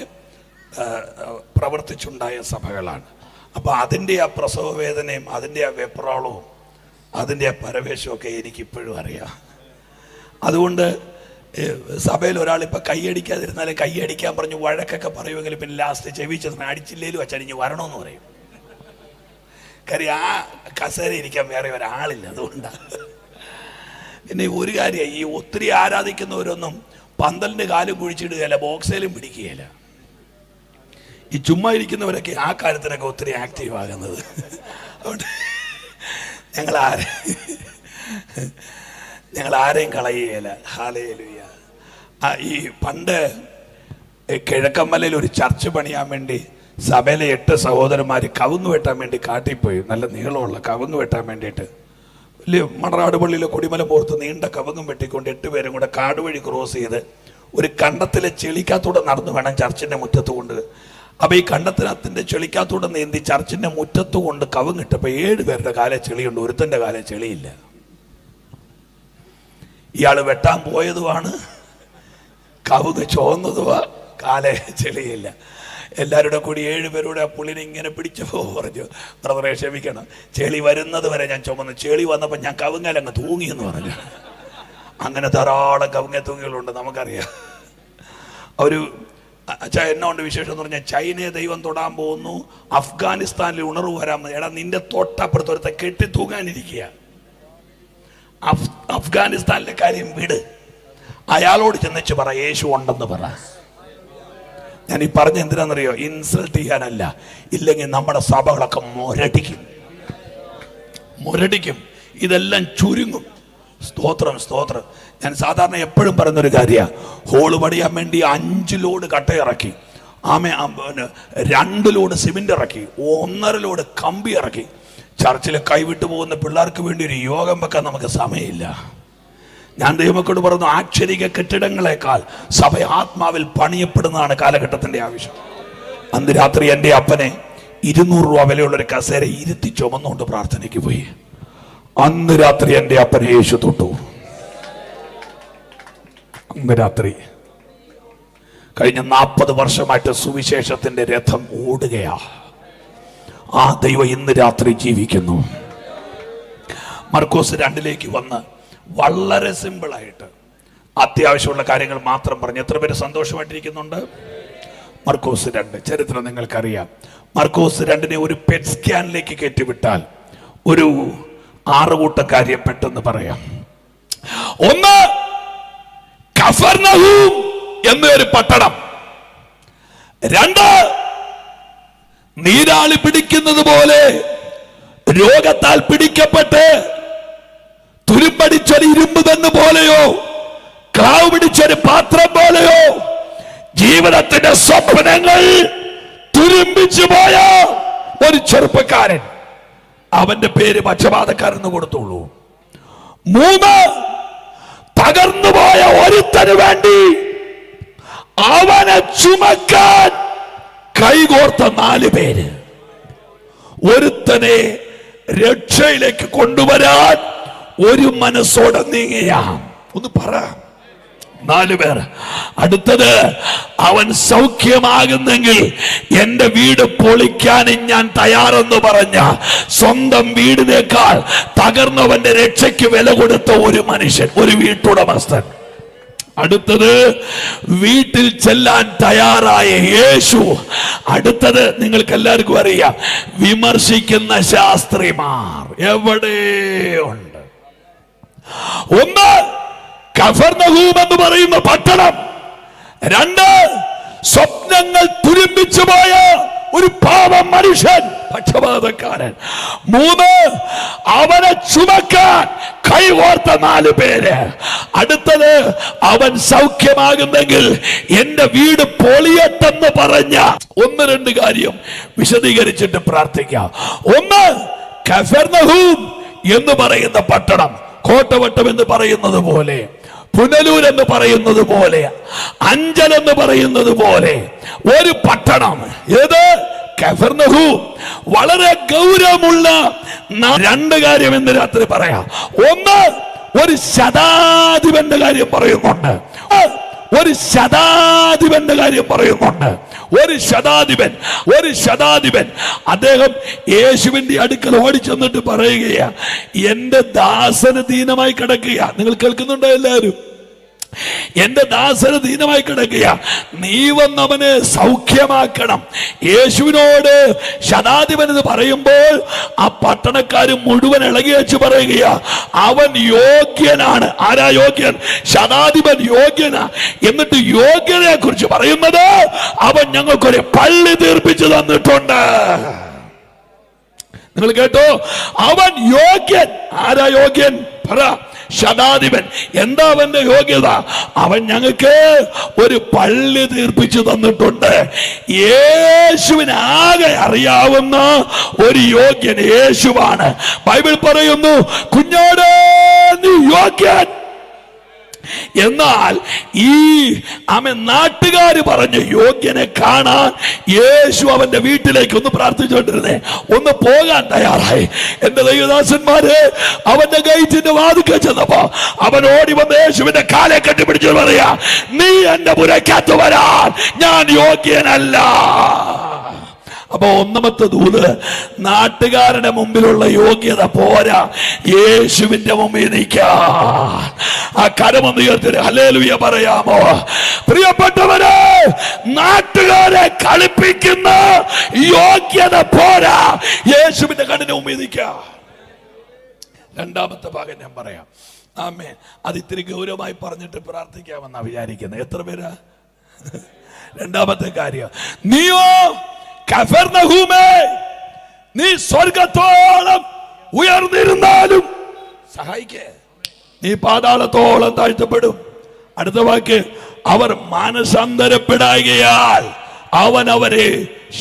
Speaker 1: പ്രവർത്തിച്ചുണ്ടായ സഭകളാണ്. അപ്പോൾ അതിൻ്റെ ആ പ്രസവ വേദനയും അതിൻ്റെ ആ വെപ്രാളവും അതിൻ്റെ ആ പരവേശമൊക്കെ എനിക്കിപ്പോഴും അറിയാം. അതുകൊണ്ട് സഭയിൽ ഒരാളിപ്പോൾ കൈയടിക്കാതിരുന്നാലും കൈയടിക്കാൻ പറഞ്ഞ് വഴക്കൊക്കെ പറയുമെങ്കിലും പിന്നെ ലാസ്റ്റ് ചെവിച്ചെന്ന് അടിച്ചില്ലേലും അച്ചടിഞ്ഞ് വരണമെന്ന് പറയും. കാര്യം ആ കസേര ഇരിക്കാൻ വേറെ ഒരാളില്ല. അതുകൊണ്ടാണ്. പിന്നെ ഒരു കാര്യം, ഈ ഒത്തിരി ആരാധിക്കുന്നവരൊന്നും പന്തലിൻ്റെ കാലും കുഴിച്ചിടുകയല്ല, ബോക്സേലും പിടിക്കുകയില്ല. ഈ ചുമ്മാ ഇരിക്കുന്നവരൊക്കെ ആ കാര്യത്തിനൊക്കെ ഒത്തിരി ആക്റ്റീവ് ആകുന്നത്. അതുകൊണ്ട് ഞങ്ങൾ ആരെയും കളയുകയില്ല. ഹല്ലേലൂയ. ഈ പണ്ട് കിഴക്കമ്മലയിൽ ഒരു ചർച്ച് പണിയാൻ വേണ്ടി സഭയിലെ 8 സഹോദരന്മാർ കവുങ്ങ് വെട്ടാൻ വേണ്ടി കാട്ടിപ്പോയി. നല്ല നീളമുള്ള കവുങ്ങ് വെട്ടാൻ വേണ്ടിയിട്ട് വലിയ മണറാട് പള്ളിയിലെ കൊടിമല പോർത്ത് നീണ്ട കവുങ്ങും വെട്ടിക്കൊണ്ട് 8 പേരും കൂടെ കാട് വഴി ക്രോസ് ചെയ്ത് ഒരു കണ്ടത്തിലെ ചെളിക്കാത്തൂടെ നടന്നു വേണം ചർച്ചിൻ്റെ മുറ്റത്ത് കൊണ്ട്. അപ്പോൾ ഈ കണ്ടത്തിനകത്തിൻ്റെ ചെളിക്കാത്തൂടെ നീന്തി ചർച്ചിൻ്റെ മുറ്റത്ത് കൊണ്ട് കവുങ്ങിട്ടപ്പോൾ 7 പേരുടെ കാലേ ചെളിയുണ്ട്, ഒരുത്തൻ്റെ കാലേ ചെളിയില്ല. ഇയാൾ വെട്ടാൻ പോയതുമാണ്, കവുങ്ങ് ചോന്നതുവാ, കാലേ ചെളിയില്ല. എല്ലാവരുടെ കൂടി 7 പേരുടെ ആ പുള്ളിനെ ഇങ്ങനെ പിടിച്ചപ്പോ പറഞ്ഞു, ബ്രദറെ ക്ഷമിക്കണം, ചെളി വരുന്നത് വരെ ഞാൻ ചുമന്നു, ചെളി വന്നപ്പോൾ ഞാൻ കവുങ്ങലങ്ങ് തൂങ്ങിയെന്ന് പറഞ്ഞു. അങ്ങനെ ധാരാളം കവുങ്ങ തൂങ്ങികളുണ്ട്, നമുക്കറിയാം. ഒരു എന്നാ കൊണ്ട് വിശേഷം എന്ന് പറഞ്ഞാൽ, ചൈനയെ ദൈവം തൊടാൻ പോകുന്നു, അഫ്ഗാനിസ്ഥാനിൽ ഉണർവ് വരാൻ. എടാ, നിന്റെ തൊട്ടപ്പുറത്തൊരുത്തെ കെട്ടി തൂങ്ങാനിരിക്കുക. അഫ്ഗാനിസ്ഥാനിലെ കാര്യം വിട്, അയാളോട് ചെന്നിച്ച് പറ യേശു ഉണ്ടെന്ന് പറ. ഞാൻ ഈ പറഞ്ഞ എന്തിനാണെന്നറിയോ? ഇൻസൾട്ട് ചെയ്യാനല്ല, ഇല്ലെങ്കിൽ നമ്മുടെ സഭകളൊക്കെ മുരടിക്കും, ഇതെല്ലാം ചുരുങ്ങും. സ്തോത്രം സ്തോത്രം. ഞാൻ സാധാരണ എപ്പോഴും പറയുന്നൊരു കാര്യമാണ്, ഹോള് പണിയാൻ വേണ്ടി 5 ലോഡ് കട്ട ഇറക്കി, 2 ലോഡ് സിമെന്റ് ഇറക്കി, 1.5 ലോഡ് കമ്പി ഇറക്കി. ചർച്ചിൽ കൈവിട്ടു പോകുന്ന പിള്ളേർക്ക് വേണ്ടി ഒരു യോഗം വെക്കാൻ നമുക്ക് സമയമില്ല. ഞാൻ ദൈവമക്കളോട് പറഞ്ഞു, ആക്ഷരിക കെട്ടിടങ്ങളെക്കാൾ സഭ ആത്മാവിൽ പണിയപ്പെടുന്നതാണ് കാലഘട്ടത്തിന്റെ ആവശ്യം. അന്ന് രാത്രി എൻ്റെ അപ്പനെ 200 രൂപ വിലയുള്ളൊരു കസേര ഇരുത്തി ചുമന്നുകൊണ്ട് പ്രാർത്ഥനയ്ക്ക് പോയി. അന്ന് രാത്രി എൻ്റെ അപ്പനെ യേശു തൊട്ടു. അന്ന് രാത്രി. കഴിഞ്ഞ 40 വർഷമായിട്ട് സുവിശേഷത്തിന്റെ രഥം ഓടുകയാ. ആ ദൈവം ഇന്ന് രാത്രി ജീവിക്കുന്നു. മർക്കോസ് 2 വന്ന് വളരെ സിമ്പിളായിട്ട് അത്യാവശ്യമുള്ള കാര്യങ്ങൾ മാത്രം പറഞ്ഞ് എത്ര പേര് സന്തോഷമായിട്ടിരിക്കുന്നുണ്ട്? മർക്കോസ് 2 ചരിത്രം നിങ്ങൾക്കറിയാം. മർക്കോസ് 2 ഒരു പെറ്റ് സ്കാനിലേക്ക് കയറ്റിവിട്ടാൽ ഒരു 6 കൂട്ടം കാര്യം പെട്ടെന്ന് പറയാം. 1, കഫർനഹൂം എന്നൊരു പട്ടണം. 2, നീരാളി പിടിക്കുന്നത് പോലെ രോഗത്താൽ പിടിക്കപ്പെട്ട് തുരുമ്പടിച്ചൊരു ഇരുമ്പ് തന്നെ പോലെയോ ക്ലാവ് പിടിച്ചൊരു പാത്രം പോലെയോ ജീവിതത്തിന്റെ സ്വപ്നങ്ങൾ തുരുമ്പിച്ചു പോയ ഒരു ചെറുപ്പക്കാരൻ. അവന്റെ പേര് പക്ഷപാതക്കാരെന്ന് കൊടുത്തോളൂ. 3, തകർന്നുപോയ ഒരുത്തന് വേണ്ടി അവനെ ചുമക്കാൻ കൈകോർത്ത 4 പേര്. ഒരുത്തനെ രക്ഷയിലേക്ക് കൊണ്ടുവരാൻ ഒരു മനസ്സോടെ നീങ്ങിയ ഒന്ന് പറ 4 പേർ. അടുത്തത്, അവൻ സൗഖ്യമാകുന്നെങ്കിൽ എന്റെ വീട് പൊളിക്കാനും ഞാൻ തയ്യാറെന്ന് പറഞ്ഞ സ്വന്തം വീടിനേക്കാൾ തകർന്നവന്റെ രക്ഷയ്ക്ക് വില കൊടുത്ത ഒരു മനുഷ്യൻ, ഒരു വീട്ടുടമസ്ഥൻ. അടുത്തത്, വീട്ടിൽ ചെല്ലാൻ തയ്യാറായ യേശു. അടുത്തത്, നിങ്ങൾക്ക് എല്ലാവർക്കും അറിയാം, വിമർശിക്കുന്ന ശാസ്ത്രിമാർ എവിടെയുണ്ട്. 1, കഫർനഹൂം എന്ന് പറയുന്ന പട്ടണം. 2, സ്വപ്നങ്ങൾ തുരുമ്പിച്ചു പോയ ഒരു പാവം മനുഷ്യൻ, പക്ഷപാതക്കാരൻ. 3, അവനെ ചുമക്കാൻ കൈകോർത്ത 4 പേര്. അടുത്തത്, അവൻ സൗഖ്യമാകുന്നെങ്കിൽ എന്റെ വീട് പൊളിയട്ടെന്ന് പറഞ്ഞ 1-2 കാര്യം വിശദീകരിച്ചിട്ട് പ്രാർത്ഥിക്കാം. 1, കഫർനഹൂം എന്ന് പറയുന്ന പട്ടണം, കോട്ടവട്ടം എന്ന് പറയുന്നത് പോലെ, പുനലൂർ എന്ന് പറയുന്നത് പോലെ, അഞ്ചൽ എന്ന് പറയുന്നത് പോലെ ഒരു പട്ടണം. ഏത്? കഫർനഹൂം. വളരെ ഗൗരവമുള്ള 2 കാര്യം ഇന്ന് രാത്രി പറയാം. 1, ഒരു ശതാധിപന്റെ കാര്യം പറയുന്നുണ്ട്. ഒരു ശതാധിപൻ അദ്ദേഹം യേശുവിന്റെ അടുക്കൽ ഓടിച്ചെന്നിട്ട് പറയുകയാ, എന്റെ ദാസന് ദീനമായി കിടക്കുക. നിങ്ങൾ കേൾക്കുന്നുണ്ടോ എല്ലാവരും? എന്റെ ദാസന് ദീനമായി കിടക്കുക, നീ വന്നവനെ സൗഖ്യമാക്കണം. യേശുവിനോട് ശതാധിപൻ എന്ന് പറയുമ്പോൾ ആ പട്ടണക്കാരും മുഴുവൻ ഇളകി വെച്ച് പറയുകയാ, അവൻ യോഗ്യനാണ്. ആരാ യോഗ്യൻ? ശതാധിപൻ യോഗ്യനാ. എന്നിട്ട് യോഗ്യനെ കുറിച്ച് പറയുന്നത്, അവൻ ഞങ്ങൾക്കൊരു പള്ളി തീർപ്പിച്ചു തന്നിട്ടുണ്ട്. നിങ്ങൾ കേട്ടോ? അവൻ യോഗ്യൻ. ആരാ യോഗ്യൻ? പറ. ശതാധിപൻ. എന്താ അവന്റെ യോഗ്യത? അവൻ ഞങ്ങൾക്ക് ഒരു പള്ളി തീർപ്പിച്ചു തന്നിട്ടുണ്ട്. യേശുവിന് ആകെ അറിയാവുന്ന ഒരു യോഗ്യൻ യേശുവാണ്. ബൈബിൾ പറയുന്നു, കുഞ്ഞോട് നീ യോഗ്യൻ. എന്നാൽ ഈ നാട്ടുകാര് പറഞ്ഞു യോഗ്യനെ കാണാൻ യേശു അവന്റെ വീട്ടിലേക്ക് ഒന്ന് പ്രാർത്ഥിച്ചുകൊണ്ടിരുന്നേ, ഒന്ന് പോകാൻ തയ്യാറായി. എന്റെ ദൈവദാസന്മാരെ, അവന്റെ ഗേറ്റിന്റെ വാതിൽക്കൽ ചെന്നപ്പോ അവൻ ഓടി വന്ന് യേശുവിന്റെ കാലെ കെട്ടിപ്പിടിച്ചു പറയാ, നീ എന്റെ പുരക്കകത്ത് വരാൻ ഞാൻ യോഗ്യനല്ല. അപ്പൊ ഒന്നാമത്തെ ദൂത്, നാട്ടുകാരുടെ മുമ്പിലുള്ള യോഗ്യത പോരാ, യേശുവിന്റെ മുമ്പിൽ നിൽക്കാൻ. ആ കരമൊന്ന് ഉയർത്തി ഹല്ലേലൂയ പറയാമോ? പ്രിയപ്പെട്ടവരെ, നാട്ടുകാരെ കളിപ്പിക്കുന്ന യോഗ്യത പോരാ, യേശുവിന്റെ കണ്ണിന് മുമ്പിൽ നിൽക്കാൻ. രണ്ടാമത്തെ ഭാഗം ഞാൻ പറയാം. ആമേൻ. അത് ഇത്തിരി ഗൗരവമായി പറഞ്ഞിട്ട് പ്രാർത്ഥിക്കാമെന്നാ വിചാരിക്കുന്നത്. എത്ര പേരാ? രണ്ടാമത്തെ കാര്യം, നീയോ കഫർനഹൂമേ, നീ സ്വർഗത്തോളം ഉയർന്നിരുന്നാലും സഹായിക്കേ, നീ പാതാളത്തോളം താഴ്ത്തപ്പെടും. അടുത്ത വാക്ക്, അവർ മാനസാന്തരപ്പെടായികയാൽ അവൻ അവരെ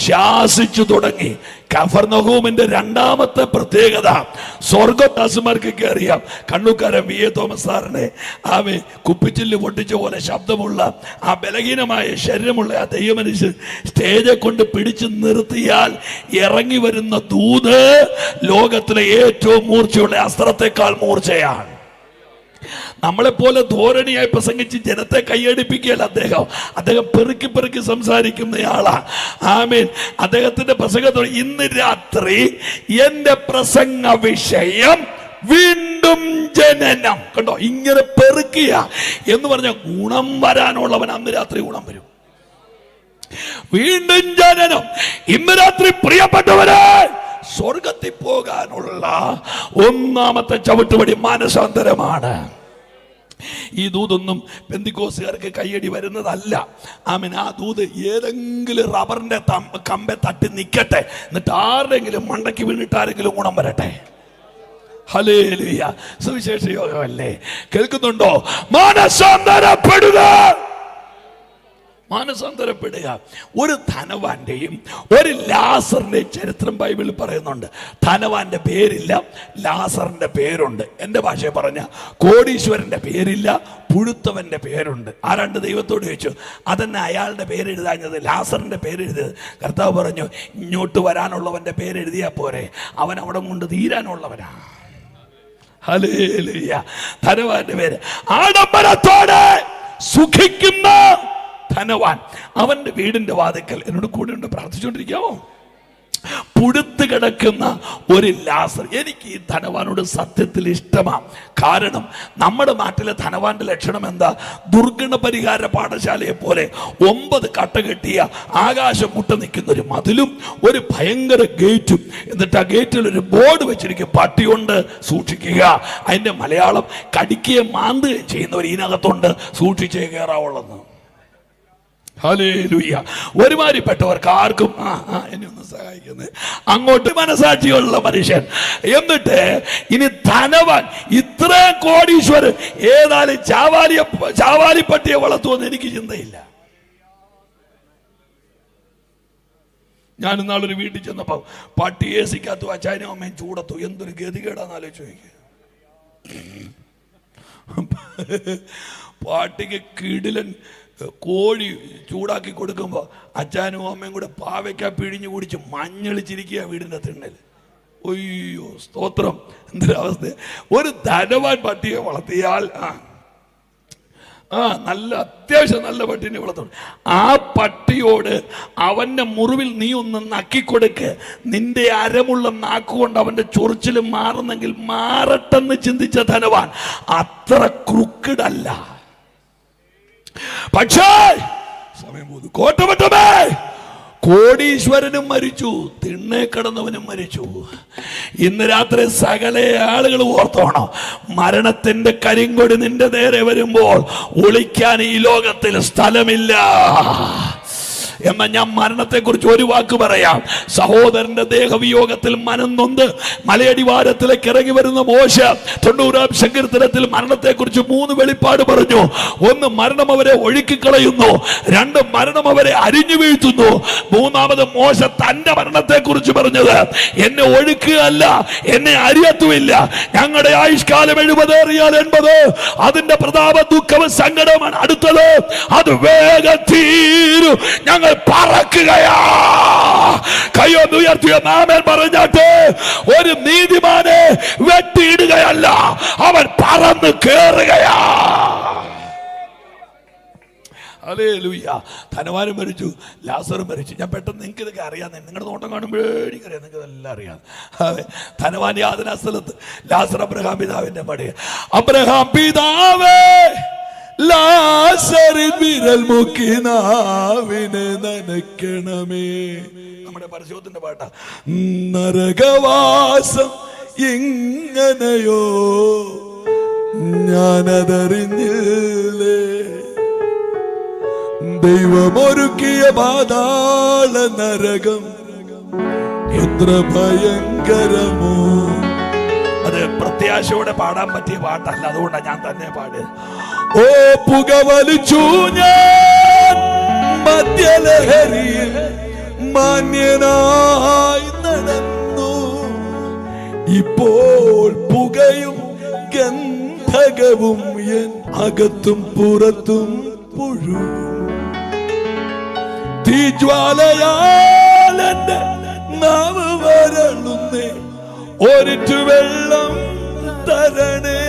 Speaker 1: ശാസിച്ചു തുടങ്ങി. കഫർനഹൂമിന്റെ രണ്ടാമത്തെ പ്രത്യേകത, സ്വർഗദാസന്മാർക്കൊക്കെ അറിയാം. കണ്ണൂക്കാരൻ വി എ തോമസ് സാറിനെ ആമേ കുപ്പിച്ചില്ല് പൊട്ടിച്ച പോലെ ശബ്ദമുള്ള ആ ബലഹീനമായ ശരീരമുള്ള ആ ദൈവമനുഷ്യൻ സ്റ്റേജെ കൊണ്ട് പിടിച്ചു നിർത്തിയാൽ ഇറങ്ങി വരുന്ന ദൂത് ലോകത്തിലെ ഏറ്റവും മൂർച്ചയുള്ള അസ്ത്രത്തെക്കാൾ മൂർച്ചയാണ്. നമ്മളെപ്പോലെ ധോരണിയായി പ്രസംഗിച്ച് ജനത്തെ കൈയടിപ്പിക്കുകയല്ല അദ്ദേഹം പെറുക്കി പെറുക്കി സംസാരിക്കുന്നയാളാ. ആമേൻ. അദ്ദേഹത്തിന്റെ പ്രസംഗത്തോടെ ഇന്ന് രാത്രി എന്റെ പ്രസംഗ വിഷയം വീണ്ടും ജനനം. കണ്ടോ, ഇങ്ങനെ പെറുക്കിയ എന്ന് പറഞ്ഞ ഗുണം വരാനുള്ളവൻ അന്ന് രാത്രി ഗുണം വരും. വീണ്ടും ജനനം. ഇന്ന് രാത്രി പ്രിയപ്പെട്ടവരെ, സ്വർഗത്തിൽ പോകാനുള്ള ഒന്നാമത്തെ ചവിട്ടുപടി മാനസാന്തരമാണ്. ഈ ദൂതൊന്നും പെന്തിക്കോസുകാർക്ക് കയ്യടി വരുന്നതല്ല. ആമേൻ. ആ ദൂത് ഏതെങ്കിലും റബ്ബറിന്റെ കമ്പെ തട്ടി നിൽക്കട്ടെ, എന്നിട്ട് ആരെങ്കിലും മണ്ടയ്ക്ക് വീണിട്ട് ആരെങ്കിലും ഗുണം വരട്ടെ. ഹല്ലേലൂയ. സുവിശേഷ യോഗമല്ലേ? കേൾക്കുന്നുണ്ടോ? മാനസാന്തരപ്പെടുക. ഒരു ധനവാന്റെയും ഒരു ലാസറിന്റെയും ചരിത്രം ബൈബിളിൽ പറയുന്നുണ്ട്. ധനവാന്റെ പേരില്ല, ലാസറിന്റെ പേരുണ്ട്. എൻ്റെ ഭാഷയെ പറഞ്ഞ കോടീശ്വരന്റെ പേരില്ല, പുഴുത്തവന്റെ പേരുണ്ട്. ആ രണ്ട് ദൈവത്തോട് ചോദിച്ചു, അതെന്നെ അയാളുടെ പേരെഴുതാഞ്ഞത്, ലാസറിന്റെ പേരെഴുതിയത്. കർത്താവ് പറഞ്ഞു, ഇങ്ങോട്ട് വരാനുള്ളവന്റെ പേരെഴുതിയാ പോരെ, അവൻ അവിടെ കൊണ്ട് തീരാനുള്ളവനാ. ഹല്ലേലൂയ. ധനവാന്റെ പേര്. ആഡംബരത്തോടെ സുഖിക്കുന്ന ധനവാൻ, അവന്റെ വീടിന്റെ വാതിക്കൽ എന്നോട് കൂടെ ഉണ്ട്, പ്രാർത്ഥിച്ചുകൊണ്ടിരിക്കാമോ? പുഴുത്ത് കിടക്കുന്ന ഒരു ലാസർ. എനിക്ക് ഈ ധനവാനോട് സത്യത്തിൽ ഇഷ്ടമാണ്. കാരണം നമ്മുടെ നാട്ടിലെ ധനവാന്റെ ലക്ഷണം എന്താ? ദുർഗണ പരിഹാര പാഠശാലയെ പോലെ 9 കട്ട കെട്ടിയ ആകാശം മുട്ട നിൽക്കുന്ന ഒരു മതിലും ഒരു ഭയങ്കര ഗേറ്റും, എന്നിട്ട് ആ ഗേറ്റിൽ ഒരു ബോർഡ് വെച്ചിരിക്കും, പട്ടിയുണ്ട് സൂക്ഷിക്കുക. അതിന്റെ മലയാളം കടിക്കുകയും മാന്തുകയും ചെയ്യുന്നവർ ഇതിനകത്തുണ്ട്, സൂക്ഷിച്ചേ കയറാവുള്ളെന്ന്. ഹല്ലേലൂയ. ഒരുമാതിരിപ്പെട്ടവർക്ക് ആർക്കും എന്നെ ഒന്ന് സഹായിക്കുന്നത് അങ്ങോട്ട് മനസാക്ഷിയുള്ള മനുഷ്യൻ. എന്നിട്ട് ഇനി ധനവാൻ, ഇത്രയും കോടീശ്വരൻ ഏതായാലും ചാവാലിപ്പട്ടിയെ വളർത്തുമെന്ന് എനിക്ക് ചിന്തയില്ല. ഞാൻ ഇന്നാളൊരു വീട്ടിൽ ചെന്നപ്പോ പട്ടി ഏസിക്കകത്തു, അച്ചാനും അമ്മയും ചൂടത്തു. എന്തൊരു ഗതികേടാന്ന് ആലോചിച്ചു നോക്കി. പാട്ടിക്ക് കിടിലൻ കോഴി ചൂടാക്കി കൊടുക്കുമ്പോൾ അച്ഛനും അമ്മയും കൂടെ പാവയ്ക്ക പിഴിഞ്ഞു കുടിച്ച് മഞ്ഞളിച്ചിരിക്കുക വീടിൻ്റെ തിണ്ണൽ. ഒയ്യോ സ്തോത്രം, എന്തൊരവസ്ഥ! ഒരു ധനവാൻ പട്ടിയെ വളർത്തിയാൽ നല്ല അത്യാവശ്യം നല്ല പട്ടീനെ വളർത്തണം. ആ പട്ടിയോട് അവന്റെ മുറിവിൽ നീ ഒന്ന് നക്കിക്കൊടുക്ക്, നിന്റെ അരമുള്ള നാക്കുകൊണ്ട് അവന്റെ ചൊറിച്ചിലും മാറുന്നെങ്കിൽ മാറട്ടെന്ന് ചിന്തിച്ച ധനവാൻ അത്ര ക്രുക്കിഡല്ല. പക്ഷേ സമയം പോകുന്നു. കോട്ടമറ്റമേ, കോടീശ്വരനും മരിച്ചു, തിണ്ണേ കിടന്നവനും മരിച്ചു. ഇന്ന് രാത്രി സകല ആളുകൾ ഓർത്തോണം, മരണത്തിന്റെ കരിങ്കൊടി നിന്റെ നേരെ വരുമ്പോൾ ഒളിക്കാൻ ഈ ലോകത്തിൽ സ്ഥലമില്ല. എന്നാൽ ഞാൻ മരണത്തെക്കുറിച്ച് ഒരു വാക്ക് പറയാം. സഹോദരന്റെ ദേഹവിയോഗത്തിൽ മനം നൊന്ത് മലയടിവാരത്തിലേക്ക് ഇറങ്ങി വരുന്ന മോശ 90-ാം സങ്കീർത്തനത്തിൽ മരണത്തെക്കുറിച്ച് 3 വെളിപ്പാട് പറഞ്ഞു. 1, മരണം അവരെ ഒഴുക്കിക്കളയുന്നു. 2, മരണം അവരെ അരിഞ്ഞു വീഴ്ത്തുന്നു. 3-ാമത് മോശ തന്റെ മരണത്തെക്കുറിച്ച് പറഞ്ഞത്, എന്നെ ഒഴുക്കുകയല്ല, എന്നെ അരിയത്തുമില്ല. ഞങ്ങളുടെ ആയുഷ്കാലം 70 ഏറിയാൽ 80. അതിന്റെ പ്രതാപ ദുഃഖവും സങ്കടമാണ് അടുത്തത്. അത് വേഗം തീരും. ഞങ്ങൾ പറക്കുകയാ. കൈയൊന്ന് ഉയർത്തിയ നാമേൻ പറഞ്ഞാട്ട്, ഒരു നീതിമാനെ വെട്ടിയിടുകയല്ല, അവൻ പറന്ന് കേറുകയാ. ഹല്ലേലൂയ. ധനവാനും മരിച്ചു, ലാസറും മരിച്ചു. ഞാൻ പെട്ടെന്ന് നിങ്ങൾക്ക് ഇതൊക്കെ അറിയാം, നിങ്ങളുടെ നോട്ടം കാണുമ്പോഴേ എനിക്കറിയാം, നിങ്ങൾക്ക് ഇതെല്ലാം അറിയാം. അതെ, ധനവാൻ യാതന സ്ഥലത്ത്, ലാസർ അബ്രഹാം പിതാവിന്റെ പടി. അബ്രഹാം പിതാവേ, ലാസറിൻ വിരൽ മുക്കി നാവിനെ നനയ്ക്കണമേ. നമ്മുടെ പരിശോധന്റെ പാട്ടാ. നരകവാസം എങ്ങനെയോ ഞാനതറിഞ്ഞില്ലേ, ദൈവമൊരുക്കിയ പാതാള നരകം എത്ര ഭയങ്കരമോ. അത് പ്രത്യാശയോടെ പാടാൻ പറ്റിയ പാട്ടല്ല, അതുകൊണ്ടാണ് ഞാൻ തന്നെ പാടിയത്. ഓ പുകവലിച്ചു ഞാൻ മദ്യലഹരിയിൽ മാന്യനായി നടന്നു, ഇപ്പോൾ പുകയും ഗന്ധകവും എൻ അകത്തും പുറത്തും പുഴു. തീജ്വാലയാൽ എന്റെ നാവ് വരളുന്നേ, ഒരിറ്റു വെള്ളം തരണേ.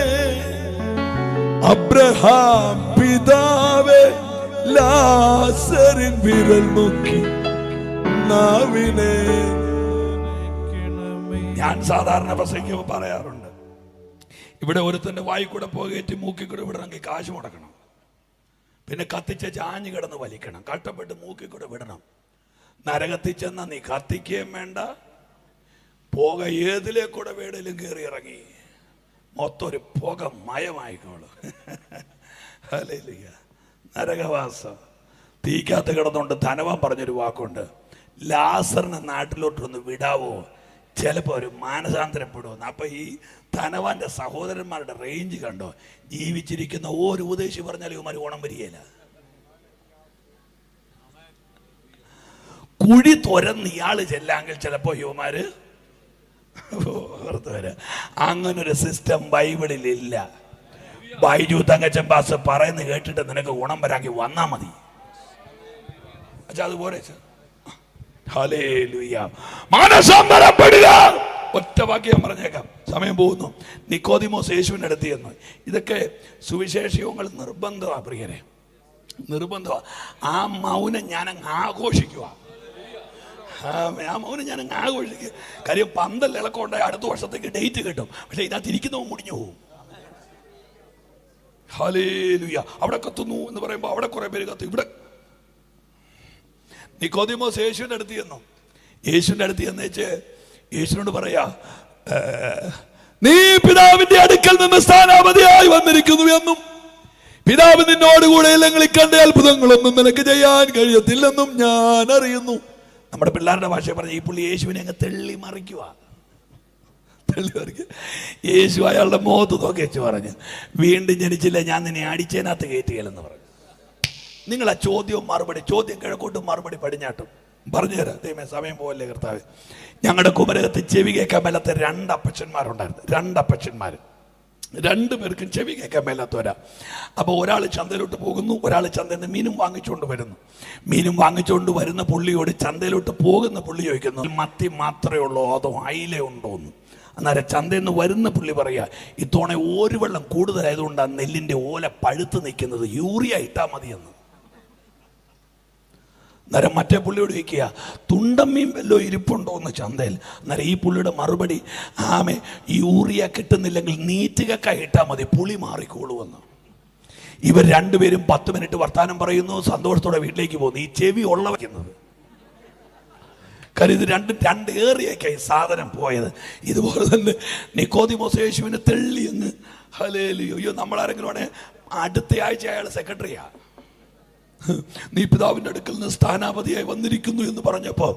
Speaker 1: അബ്രഹാം പിതാവേ, ലാസറിൻ വിരൽ മുക്കി നാവിനെ. ഞാൻ സാധാരണ പ്രസംഗിക്കുമ്പോൾ പറയാറുണ്ട്, ഇവിടെ ഒരുത്തന്റെ വായി കൂടെ പോകേറ്റ് മൂക്കി കൂടെ വിടണമെങ്കിൽ കാശ് മുടക്കണം, പിന്നെ കത്തിച്ച ചാഞ്ഞു കിടന്ന് വലിക്കണം, കഷ്ടപ്പെട്ട് മൂക്കി കൂടെ വിടണം. നരകത്തിൽ ചെന്നാ നീ കത്തിക്കുകയും വേണ്ട, പുക ഏതിലേക്കൂടെ വേടലും കയറി ഇറങ്ങി മൊത്തം ഒരു പുക മയമായിക്കോളൂ. ഹല്ലേലൂയ. നരകവാസം. തീക്കകത്ത് കിടന്നുകൊണ്ട് ധനവാൻ പറഞ്ഞൊരു വാക്കുണ്ട്, ലാസറിനെ നാട്ടിലോട്ടൊന്ന് വിടാവോ, ചിലപ്പോൾ ഒരു മാനസാന്തരപ്പെടുമെന്ന്. അപ്പൊ ഈ ധനവാന്റെ സഹോദരന്മാരുടെ റേഞ്ച് കണ്ടോ. ജീവിച്ചിരിക്കുന്ന ഒരു ഉപദേശി പറഞ്ഞാലും ഇവന്മാർ ഓണം വരികയില്ല. കുഴി തുരന്ന് ഇയാള് ചെല്ലാമെങ്കിൽ ചിലപ്പോ യുവമാര് അങ്ങനൊരു സിസ്റ്റം ബൈബിളിലില്ല. ബൈജു തങ്കച്ചൻ പാസ് പറയുന്നത് കേട്ടിട്ട് നിനക്ക് ഗുണം വരാമെങ്കിൽ വന്നാ മതി. അതുപോലെ ഹല്ലേലൂയ. മാനസാന്തരപ്പെടുക. ഒറ്റ വാക്യം പറഞ്ഞേക്കാം, സമയം പോകുന്നു. നിക്കോദിമോസ് യേശുവിന്റെ അടുത്ത് ചെന്നു. ഇതൊക്കെ സുവിശേഷങ്ങൾ നിർബന്ധമാണ് പ്രിയരെ, നിർബന്ധമാണ്. ആ മൗനം ഞാനങ്ങ് ആഘോഷിക്കുക. ആ മൗനം ഞാനങ്ങ് ആഘോഷിക്കുക. കാര്യം 12 ഇളക്കമുണ്ടായി അടുത്ത വർഷത്തേക്ക് ഡേറ്റ് കിട്ടും. പക്ഷെ ഇതിനകത്ത് ഇരിക്കുന്നവൻ മുടിഞ്ഞു പോകും. ഹല്ലേലൂയ. അവിടെ കത്തുന്നു എന്ന് പറയുമ്പോൾ അവിടെ കുറെ പേര് കത്തും. ഇവിടെ നിക്കോദിമോസ് യേശുവിന്റെ അടുത്ത് ചെന്നു. യേശുവിന്റെ അടുത്ത് ചെന്നേച്ച് യേശുവിനോട് പറയാ, നീ പിതാവിന്റെ അടുക്കൽ നിന്ന് സ്ഥാനാപതിയായി വന്നിരിക്കുന്നു എന്നും പിതാവ് നിന്നോടുകൂടെ ഇല്ലെങ്കിൽ കണ്ട അത്ഭുതങ്ങളൊന്നും നിനക്ക് ചെയ്യാൻ കഴിയത്തില്ലെന്നും ഞാൻ അറിയുന്നു. നമ്മുടെ പിള്ളേരുടെ ഭാഷ പറഞ്ഞ ഈ പുള്ളി യേശുവിനെ അങ്ങ് തെള്ളി മറിക്കുക. യേശു അയാളുടെ മുഖത്ത് നോക്കി വെച്ച് പറഞ്ഞു, വീണ്ടും ജനിച്ചില്ല, ഞാൻ നിന്നെ അടിച്ചതിനകത്ത് കയറ്റുകയില്ലെന്ന് പറഞ്ഞു. നിങ്ങൾ ആ ചോദ്യവും മറുപടി, ചോദ്യം കിഴക്കോട്ടും മറുപടി പടിഞ്ഞാട്ടും പറഞ്ഞു തരാം. ദൈവമേ, സമയം പോവല്ലേ കർത്താവ്. ഞങ്ങളുടെ കുമരകത്ത് ചെവി കേൾക്കാൻ മേലാത്ത 2 അപ്പച്ചന്മാരുണ്ടായിരുന്നു. 2 അപ്പച്ചന്മാർ, 2 പേർക്കും ചെവി കേൾക്കാൻ മേലാത്തവരാ. അപ്പോൾ ഒരാൾ ചന്തയിലോട്ട് പോകുന്നു, ഒരാൾ ചന്തയിൽ നിന്ന് മീനും വാങ്ങിച്ചുകൊണ്ട് വരുന്നു. മീനും വാങ്ങിച്ചുകൊണ്ട് വരുന്ന പുള്ളിയോട് ചന്തയിലോട്ട് പോകുന്ന പുള്ളി ചോദിക്കുന്നു, മത്തി മാത്രമേ ഉള്ളൂ അതോ അയില ഉണ്ടോന്ന്. അന്നേരം ചന്തയിൽ നിന്ന് വരുന്ന പുള്ളി പറയാ, ഇത്തവണ ഒരു വെള്ളം കൂടുതലായതുകൊണ്ടാണ് നെല്ലിന്റെ ഓല പഴുത്ത് നിൽക്കുന്നത്, യൂറിയ ഇട്ടാൽ മതിയെന്ന്. അന്നേരം മറ്റേ പുള്ളിയോട് ചോദിക്കുക, തുണ്ടമ്മയും വല്ലോ ഇരിപ്പുണ്ടോ എന്ന് ചന്തയിൽ. അന്നേരം ഈ പുള്ളിയുടെ മറുപടി, ആമേ യൂറിയ കിട്ടുന്നില്ലെങ്കിൽ നീറ്റുകക്ക ഇട്ടാൽ മതി, പുളി മാറിക്കോളുമെന്ന്. ഇവർ 2 പേരും 10 മിനിറ്റ് വർത്താനം പറയുന്നു, സന്തോഷത്തോടെ വീട്ടിലേക്ക് പോകുന്നു. ഈ ചെവി ഉള്ള വയ്ക്കുന്നത്, കാര്യം ഇത് 2 ഏറിയൊക്കെയായി സാധനം പോയത്. ഇതുപോലെ തന്നെ നിക്കോദിമോസ് യേശുവിനെ തെള്ളിയെന്ന്. ഹല്ലേലൂയ. അയ്യോ, നമ്മളാരെങ്കിലും ആണെങ്കിൽ അടുത്ത ആഴ്ച അയാൾ സെക്രട്ടറിയാ. നീ പിതാവിൻ്റെ അടുക്കൽ നിന്ന് സ്ഥാനാപതിയായി വന്നിരിക്കുന്നു എന്ന് പറഞ്ഞപ്പോൾ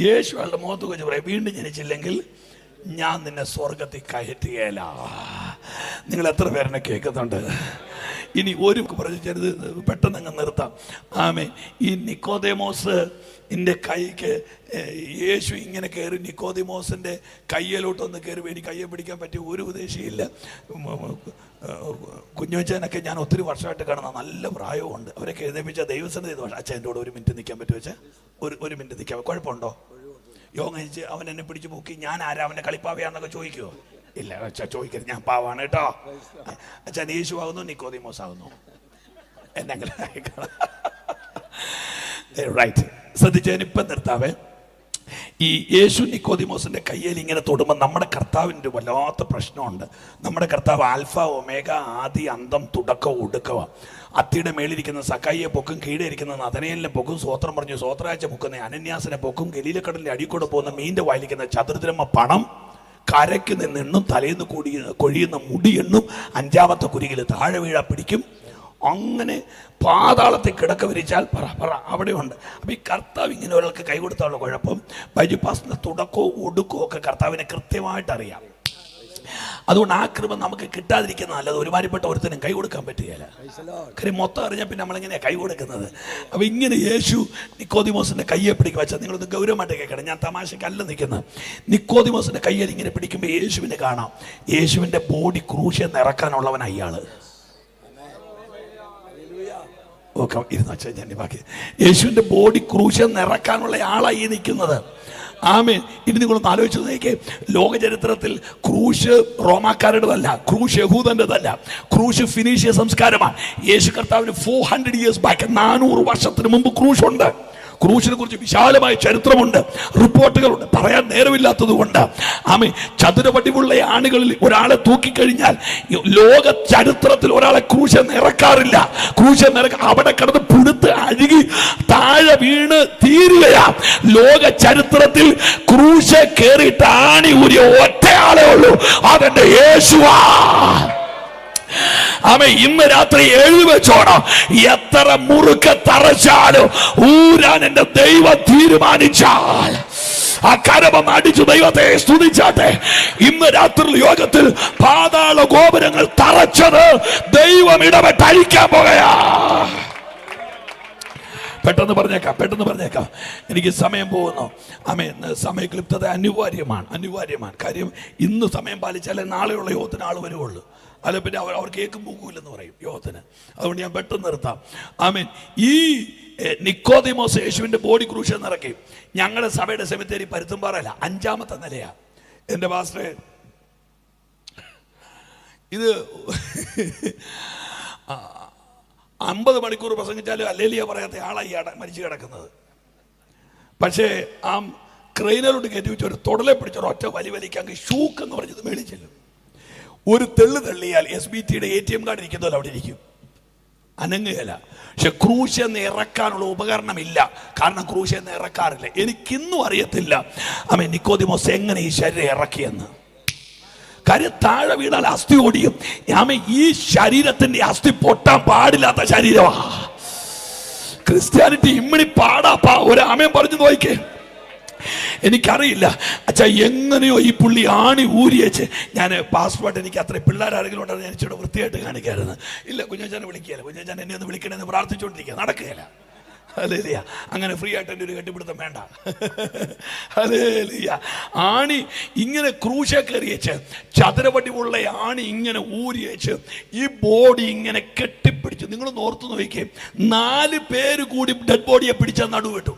Speaker 1: യേശു അയാളുടെ മുഖത്ത് വെച്ച് പറയാം, വീണ്ടും ജനിച്ചില്ലെങ്കിൽ ഞാൻ നിന്നെ സ്വർഗത്തിൽ കയറ്റുകയില്ല. നിങ്ങൾ എത്ര പേരെന്നെ കേൾക്കുന്നുണ്ട്? ഇനി ഒരു പറഞ്ഞത് പെട്ടെന്ന് അങ്ങ് നിർത്താം. ആമേൻ. ഈ നിക്കോദേമോസ് കൈക്ക് യേശു ഇങ്ങനെ കയറി നിക്കോദിമോസിൻ്റെ കയ്യിലോട്ടൊന്ന് കയറി വേണ്ടി കയ്യെ പിടിക്കാൻ പറ്റിയ ഒരു ഉദ്ദേശിയില്ല. കുഞ്ഞുവച്ചനൊക്കെ ഞാൻ ഒത്തിരി വർഷമായിട്ട് കാണുന്ന നല്ല പ്രായമുണ്ട്. അവരൊക്കെ എഴുന്നേപ്പിച്ച ദൈവസന്നിധി അച്ഛൻ എൻ്റെ കൂടെ ഒരു മിനിറ്റ് നിൽക്കാൻ പറ്റുമോ വെച്ചാൽ ഒരു മിനിറ്റ് നിൽക്കാം, കുഴപ്പമുണ്ടോ? യോഗം കഴിച്ച് അവൻ എന്നെ പിടിച്ച് പൊക്കി ഞാൻ ആരാ അവൻ്റെ കളിപ്പാവയാന്നൊക്കെ ചോദിക്കുമോ? ഇല്ല അച്ഛാ ചോദിക്കരുത്, ഞാൻ പാവാണ് കേട്ടോ. അച്ഛൻ യേശു ആകുന്നു നിക്കോദിമോസ് ആകുന്നു എന്നെങ്കിലും റൈറ്റ്. ശ്രദ്ധിച്ചതിന് ഇപ്പം നിർത്താവേ. ഈ യേശു നിക്കോദിമോസിന്റെ കയ്യിൽ ഇങ്ങനെ തൊടുമ്പോൾ നമ്മുടെ കർത്താവിൻ്റെ വല്ലാത്ത പ്രശ്നമുണ്ട്. നമ്മുടെ കർത്താവ് ആൽഫ ഒമേഗ, ആദി അന്തം തുടക്കം ഒടുക്കമാണ്. അത്തിയുടെ മേളിരിക്കുന്ന സക്കായിയെ പൊക്കും, കീഴെ ഇരിക്കുന്ന നഥനയേലിനെ പൊക്കും, സ്വോത്രം പറഞ്ഞു സ്വോത്രാഴ്ച പൊക്കുന്ന അനന്യാസിനെ പൊക്കും, ഗലീലക്കടലിന്റെ അടിക്കൂടെ പോകുന്ന മീൻ്റെ വായിലിരിക്കുന്ന ചതുർദ്രമ പണം, കരയ്ക്ക് നിന്നെണ്ണും, തലേന്ന് കൊഴിയുന്ന മുടിയെണ്ണും, അഞ്ചാമത്തെ കുരികിൽ താഴെ വീഴാൻ പിടിക്കും. അങ്ങനെ പാതാളത്തിൽ കിടക്ക വിരിച്ചാൽ പറ അവിടെയുണ്ട്. അപ്പം ഈ കർത്താവ് ഇങ്ങനെ ഒരാൾക്ക് കൈ കൊടുത്താലുള്ള കുഴപ്പം, ബൈപ്പാസിന്റെ തുടക്കവും ഒടുക്കവും ഒക്കെ കർത്താവിനെ കൃത്യമായിട്ട് അറിയാം. അതുകൊണ്ട് ആ കൃപ നമുക്ക് കിട്ടാതിരിക്കുന്ന നല്ലത്. ഒരുമാതിരിപ്പെട്ട ഒരുത്തനും കൈ കൊടുക്കാൻ പറ്റുകയില്ല. കാര്യം മൊത്തം അറിഞ്ഞാൽ പിന്നെ നമ്മളെങ്ങനെയാണ് കൈ കൊടുക്കുന്നത്? അപ്പം ഇങ്ങനെ യേശു നിക്കോദിമോസിന്റെ കയ്യെ പിടിക്കുക വെച്ചാൽ നിങ്ങളൊന്ന് ഗൗരവമായിട്ട് കേൾക്കണം, ഞാൻ തമാശക്കല്ല നിൽക്കുന്നത്. നിക്കോദിമോസിന്റെ കയ്യിൽ ഇങ്ങനെ പിടിക്കുമ്പോൾ യേശുവിനെ കാണാം. യേശുവിൻ്റെ ബോഡി ക്രൂശിൽ നിറക്കാനുള്ളവൻ അയാള്. യേശുവിന്റെ ബോഡി ക്രൂശിൽ നിറക്കാനുള്ള ആളായി നിൽക്കുന്നത്. ആമേൻ. ഇനി നിങ്ങളൊന്ന് ആലോചിച്ച് നോക്കിയേ, ലോക ചരിത്രത്തിൽ ക്രൂശ് റോമാക്കാരുടേതല്ല, ക്രൂശ് യഹൂദന്റേതല്ല, ക്രൂശ് ഫിനീഷ്യ സംസ്കാരമാണ്. യേശു കർത്താവിന് 400 years ബാക്ക്, 400 വർഷത്തിന് മുമ്പ് ക്രൂശുണ്ട്. ക്രൂശിനെ കുറിച്ച് വിശാലമായ ചരിത്രമുണ്ട്, റിപ്പോർട്ടുകളുണ്ട്. പറയാൻ നേരമില്ലാത്തത് കൊണ്ട് ആമേ ചതുരപടിവുള്ള ആണികളിൽ ഒരാളെ തൂക്കിക്കഴിഞ്ഞാൽ ലോക ചരിത്രത്തിൽ ഒരാളെ ക്രൂശൻ ഇറക്കാറില്ല. ക്രൂശൻ അവിടെ കിടന്ന് പുഴുത്ത് അഴുകി താഴെ വീണ് തീരുകയാ. ലോക ചരിത്രത്തിൽ ക്രൂശ കയറിയിട്ട് ആണി ഊരിയ ഒറ്റയാളേ ഉള്ളൂ, അതെന്റെ യേശുവാ. ആമേ. ഇന്ന് രാത്രി എഴുതി വെച്ചോണം, എത്ര മുറുക്ക തറച്ചാലും ഊരാൻ എന്റെ ദൈവം തീരുമാനിച്ചാൽ ആ കരമം അടിച്ചു ദൈവത്തെ സ്തുതിച്ചാട്ടെ. ഇന്ന് രാത്രി യോഗത്തിൽ പാതാള ഗോപുരങ്ങൾ തറച്ചത് ദൈവം ഇടപെട്ട് അഴിക്കാൻ പോകയാ. പെട്ടെന്ന് പറഞ്ഞേക്കാം, എനിക്ക് സമയം പോകുന്നു. ആമേ. സമയക്ലിപ്തത അനിവാര്യമാണ്. കാര്യം ഇന്ന് സമയം പാലിച്ചാലേ നാളെയുള്ള യോഗത്തിന് ആൾ വരുവുള്ളൂ. അല്ല പിന്നെ അവർ കേൾക്കും പോകൂലെന്ന് പറയും യോഗത്തിന്. അതുകൊണ്ട് ഞാൻ പെട്ടെന്ന് നിർത്താം. ആമേൻ. ഈ നിക്കോദിമോസ് യേശുവിന്റെ ബോഡി ക്രൂശിൽ നിറക്കി. ഞങ്ങളുടെ സഭയുടെ സെമിത്തേരി പരുത്തുംപാറയല്ല, 5ാമത്തെ നിലയാ. എൻ്റെ പാസ്റ്ററെ, ഇത് 50 മണിക്കൂർ പ്രസംഗിച്ചാലും അല്ലേലിയ പറയാത്ത ആളായി മരിച്ചു കിടക്കുന്നത്. പക്ഷേ ആ ക്രെയിനലോട്ട് കയറ്റി വെച്ച് ഒരു തൊടലെ പിടിച്ചൊരു ഒറ്റ വലിക്കാൻ ഷൂക്ക് എന്ന് പറഞ്ഞത് മേടിച്ചല്ലോ. ഒരു തള്ളിയാൽ SBTയുടെ ATM കാർഡ് ഇരിക്കുന്നല്ലോ അവിടെ ഇരിക്കും, അനങ്ങുകയില്ല. പക്ഷെ ക്രൂശെന്ന് ഇറക്കാനുള്ള ഉപകരണമില്ല, കാരണം ക്രൂശെന്ന് ഇറക്കാറില്ല. എനിക്കിന്നും അറിയത്തില്ല ആമേ നിക്കോദിമോസ് എങ്ങനെ ഈ ശരീരം ഇറക്കിയെന്ന്. കാര്യം താഴെ വീണാൽ അസ്ഥി ഓടിയും. ആമേ ഈ ശരീരത്തിന്റെ അസ്ഥി പൊട്ടാൻ പാടില്ലാത്ത ശരീരമാ ക്രിസ്ത്യാനിറ്റി. ഇമ്മണി പാടാപ്പാ. ഒരു ആമയം പറഞ്ഞു നോക്കിക്കേ. എനിക്കറിയില്ല അച്ഛാ എങ്ങനെയോ ഈ പുള്ളി ആണി ഊരിയച്ച്. ഞാൻ പാസ്പോർട്ട് എനിക്ക് അത്ര പിള്ളേരാരെങ്കിലും ഉണ്ടെന്ന് ഞാൻ ഇച്ചിരി വൃത്തിയായിട്ട് കാണിക്കായിരുന്നു. ഇല്ല, കുഞ്ഞാച്ചാനെ വിളിക്കുകയല്ല, കുഞ്ഞാച്ചാൻ എന്നെ ഒന്ന് വിളിക്കണമെന്ന് പ്രാർത്ഥിച്ചുകൊണ്ടിരിക്കുക, നടക്കുകയില്ല. ഹല്ലേലൂയ. അങ്ങനെ ഫ്രീ ആയിട്ട് എൻ്റെ ഒരു കെട്ടിപ്പിടുത്തം വേണ്ട. ഹല്ലേലൂയ. ആണി ഇങ്ങനെ ക്രൂശ കയറിയച്ച്, ചതുരപടിവുള്ള ആണി ഇങ്ങനെ ഊരിയച്ച്, ഈ ബോഡി ഇങ്ങനെ കെട്ടിപ്പിടിച്ച്. നിങ്ങളൊന്ന് ഓർത്ത് നോക്കിക്കേ, 4 പേര് കൂടി ഡെഡ് ബോഡിയെ പിടിച്ചാൽ നടുവിട്ടു.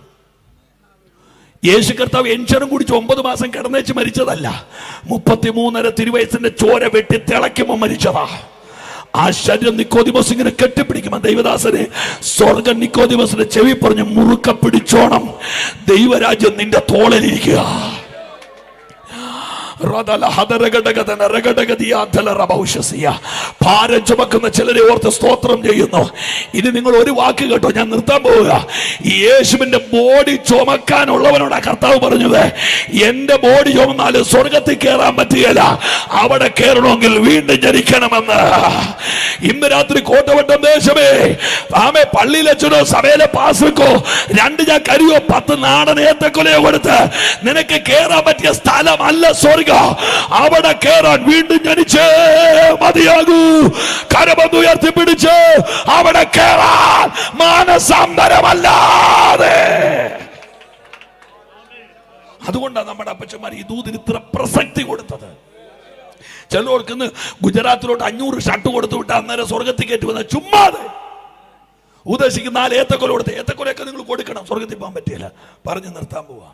Speaker 1: യേശു കർത്താവ് എൻഷറും കുടിച്ച് 9 മാസം കിടന്നേച്ച് മരിച്ചതല്ല, 33.5 തിരുവയസ്സിന്റെ ചോര വെട്ടി തിളയ്ക്കുമ്പോൾ മരിച്ചതാ. ആ ശരീരം നിക്കോദിമോസ് ഇങ്ങനെ കെട്ടിപ്പിടിക്കുമ്പോൾ ദൈവദാസനെ സ്വർഗം നിക്കോദിമോസിന്റെ ചെവി പറഞ്ഞ് മുറുക്ക പിടിച്ചോണം, ദൈവരാജ്യം നിന്റെ തോളിലിരിക്കുക. ഭാരം ചുമക്കുന്ന ചിലരെ ഓർത്ത് സ്തോത്രം ചെയ്യുന്നു. ഇനി നിങ്ങൾ ഒരു വാക്ക് കേട്ടോ, ഞാൻ നിർത്താൻ പോവുക. ഈ യേശുവിന്റെ ബോഡി ചുമക്കാനുള്ളവനോടാ കർത്താവ് പറഞ്ഞത്, എന്റെ ബോഡി ചുമന്നാലും സ്വർഗത്തിൽ കയറാൻ പറ്റുകയില്ല, അവിടെ കയറണമെങ്കിൽ വീണ്ടും ജനിക്കണമെന്ന്. ഇന്ന് രാത്രി കോട്ടവട്ടം ദേശമേ, ആമേ, പള്ളിയിലച്ചനോ സഭയിലെ പാസ്വിക്കോ 2 ചാക്കരിയോ 10 നാടൻ ഏത്തക്കൊലയോ കൊടുത്ത് നിനക്ക് കയറാൻ പറ്റിയ സ്ഥലമല്ല സ്വർഗം. അവിടെ കയറാൻ വീണ്ടും ജനിച്ചേ മതിയാകൂ. കരമൊന്ന് ഉയർത്തിപ്പിടിച്ച് അവിടെ കയറാൻ മാനസാന്തരമല്ലാതെ. അതുകൊണ്ടാണ് നമ്മുടെ അപ്പച്ചന്മാർ ഈ ദൂതിന് ഇത്ര പ്രസക്തി കൊടുത്തത്. ചിലർക്ക് ഗുജറാത്തിലോട്ട് 500 ഷർട്ട് കൊടുത്തു വിട്ട് അന്നേരം സ്വർഗത്തിൽ കയറ്റുവന്ന ചുമ്മാതെ ഉദ്ദേശിക്കുന്ന 4 ഏത്തക്കൊല കൊടുത്ത്, ഏത്തക്കൊലയൊക്കെ നിങ്ങൾ കൊടുക്കണം, സ്വർഗത്തിൽ പോകാൻ പറ്റിയില്ല. പറഞ്ഞു നിർത്താൻ പോവാ.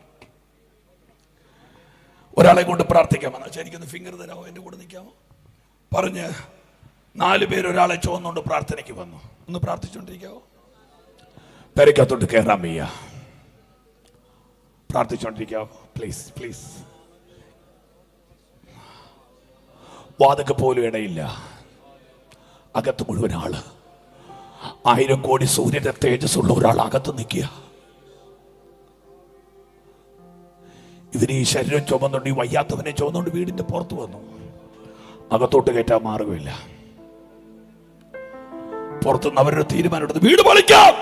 Speaker 1: ഒരാളെ കൊണ്ട് പ്രാർത്ഥിക്കാമെന്ന് വെച്ചാൽ എനിക്കൊന്ന് ഫിംഗർ തരാമോ, എൻ്റെ കൂടെ നിൽക്കാമോ പറഞ്ഞ് 4 പേര് ഒരാളെ ചുവന്നുകൊണ്ട് പ്രാർത്ഥനയ്ക്ക് വന്നു. ഒന്ന് പ്രാർത്ഥിച്ചുകൊണ്ടിരിക്കാവോ? പെരക്കകത്തോട്ട് കയറാൻ വയ്യ, പ്രാർത്ഥിച്ചുകൊണ്ടിരിക്കാവോ? Please please. വാതക പോലും ഇടയില്ല, അകത്ത് മുഴുവൻ ആള്. 1000 കോടി സൂര്യന്റെ തേജസ്സുള്ള ഒരാൾ അകത്ത് നിൽക്കുക. ഇവര് ഈ ശരീരം ചുമന്നുകൊണ്ട്, ഈ വയ്യാത്തവനെ ചുമന്നുകൊണ്ട് വീടിന്റെ പുറത്ത് വന്നു. അകത്തോട്ട് കയറ്റാൻ മാർഗമില്ല. പുറത്തുനിന്ന് അവരൊരു തീരുമാനം എടുത്ത് വീട് പൊളിക്കാം,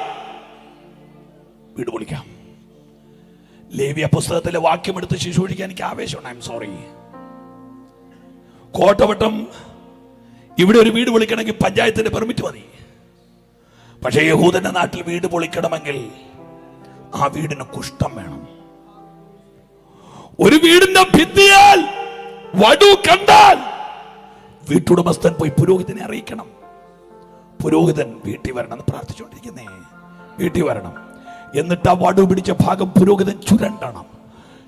Speaker 1: വീട് പൊളിക്കാം. ലേവ്യ പുസ്തകത്തിലെ വാക്യം എടുത്ത് ശുശ്രൂഷിക്കാൻ എനിക്ക് ആവേശമുണ്ട്. I am sorry. കോട്ടവട്ടം ഇവിടെ ഒരു വീട് പൊളിക്കണമെങ്കിൽ പഞ്ചായത്തിന്റെ പെർമിറ്റ് മതി. പക്ഷേ യഹൂദന്റെ നാട്ടിൽ വീട് പൊളിക്കണമെങ്കിൽ ആ വീടിന് കുഷ്ഠം വേണം. ഒരു വീടിന്റെ ഭിത്തിയാൽ വടു കണ്ടാൽ വീട്ടുടമസ്ഥൻ പോയി പുരോഹിതനെ അറിയിക്കണം. പുരോഹിതൻ വീട്ടിൽ വരണം എന്ന് പ്രാർത്ഥിച്ചുകൊണ്ടിരിക്കുന്നേ, വീട്ടിൽ വരണം. എന്നിട്ട് ആ വടു പിടിച്ച ഭാഗം പുരോഹിതൻ ചുരണ്ടണം.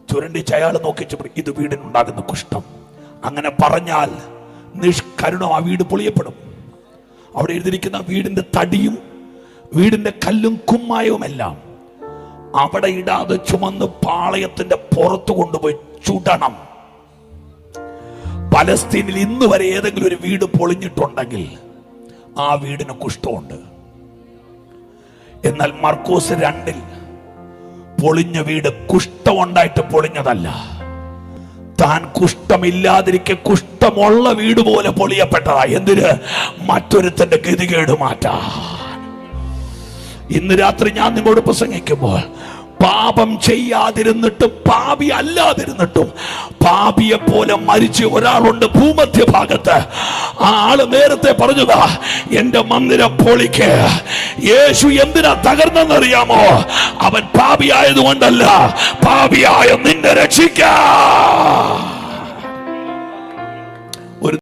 Speaker 1: ചുരണ്ടിച്ച് അയാൾ നോക്കിച്ചു, ഇത് വീടിനുണ്ടാകുന്ന കുഷ്ഠം. അങ്ങനെ പറഞ്ഞാൽ നിഷ്കരുണം ആ വീട് പൊളിയപ്പെടും. അവിടെ എഴുതിയിരിക്കുന്ന വീടിന്റെ തടിയും വീടിന്റെ കല്ലും കുമ്മായവുമെല്ലാം അവിടെ ഇടാതെ ചുമന്ന് പാളയത്തിന്റെ പുറത്തു കൊണ്ടുപോയി ചുടണം. പലസ്തീനിൽ ഇന്ന് വരെ ഏതെങ്കിലും ഒരു വീട് പൊളിഞ്ഞിട്ടുണ്ടെങ്കിൽ ആ വീടിന് കുഷ്ഠമുണ്ട്. എന്നാൽ മർക്കോസ് 2 പൊളിഞ്ഞ വീട് കുഷ്ഠമുണ്ടായിട്ട് പൊളിഞ്ഞതല്ല, താൻ കുഷ്ഠമില്ലാതിരിക്കെ കുഷ്ഠമുള്ള വീട് പോലെ പൊളിയപ്പെട്ടതാ. എന്തിന്? മറ്റൊരുത്തന്റെ ഗതികേട് മാറ്റാൻ. ഇന്ന് രാത്രി ഞാൻ നിങ്ങളോട് പ്രസംഗിക്കുമ്പോൾ, പാപം ചെയ്യാതിരുന്നിട്ടും പാപി അല്ലാതിരുന്നിട്ടും പാപിയെ പോലെ മരിച്ച ഒരാളുണ്ട് ഭൂമധ്യഭാഗത്ത്. ആ ആള് നേരത്തെ പറഞ്ഞതാ, എന്റെ മന്ദിരം പൊളിക്ക്. യേശു എന്തിനാ തകർന്നെന്നറിയാമോ? അവൻ പാപിയായതുകൊണ്ടല്ല, പാപിയായ നിന്നെ രക്ഷിക്കാൻ.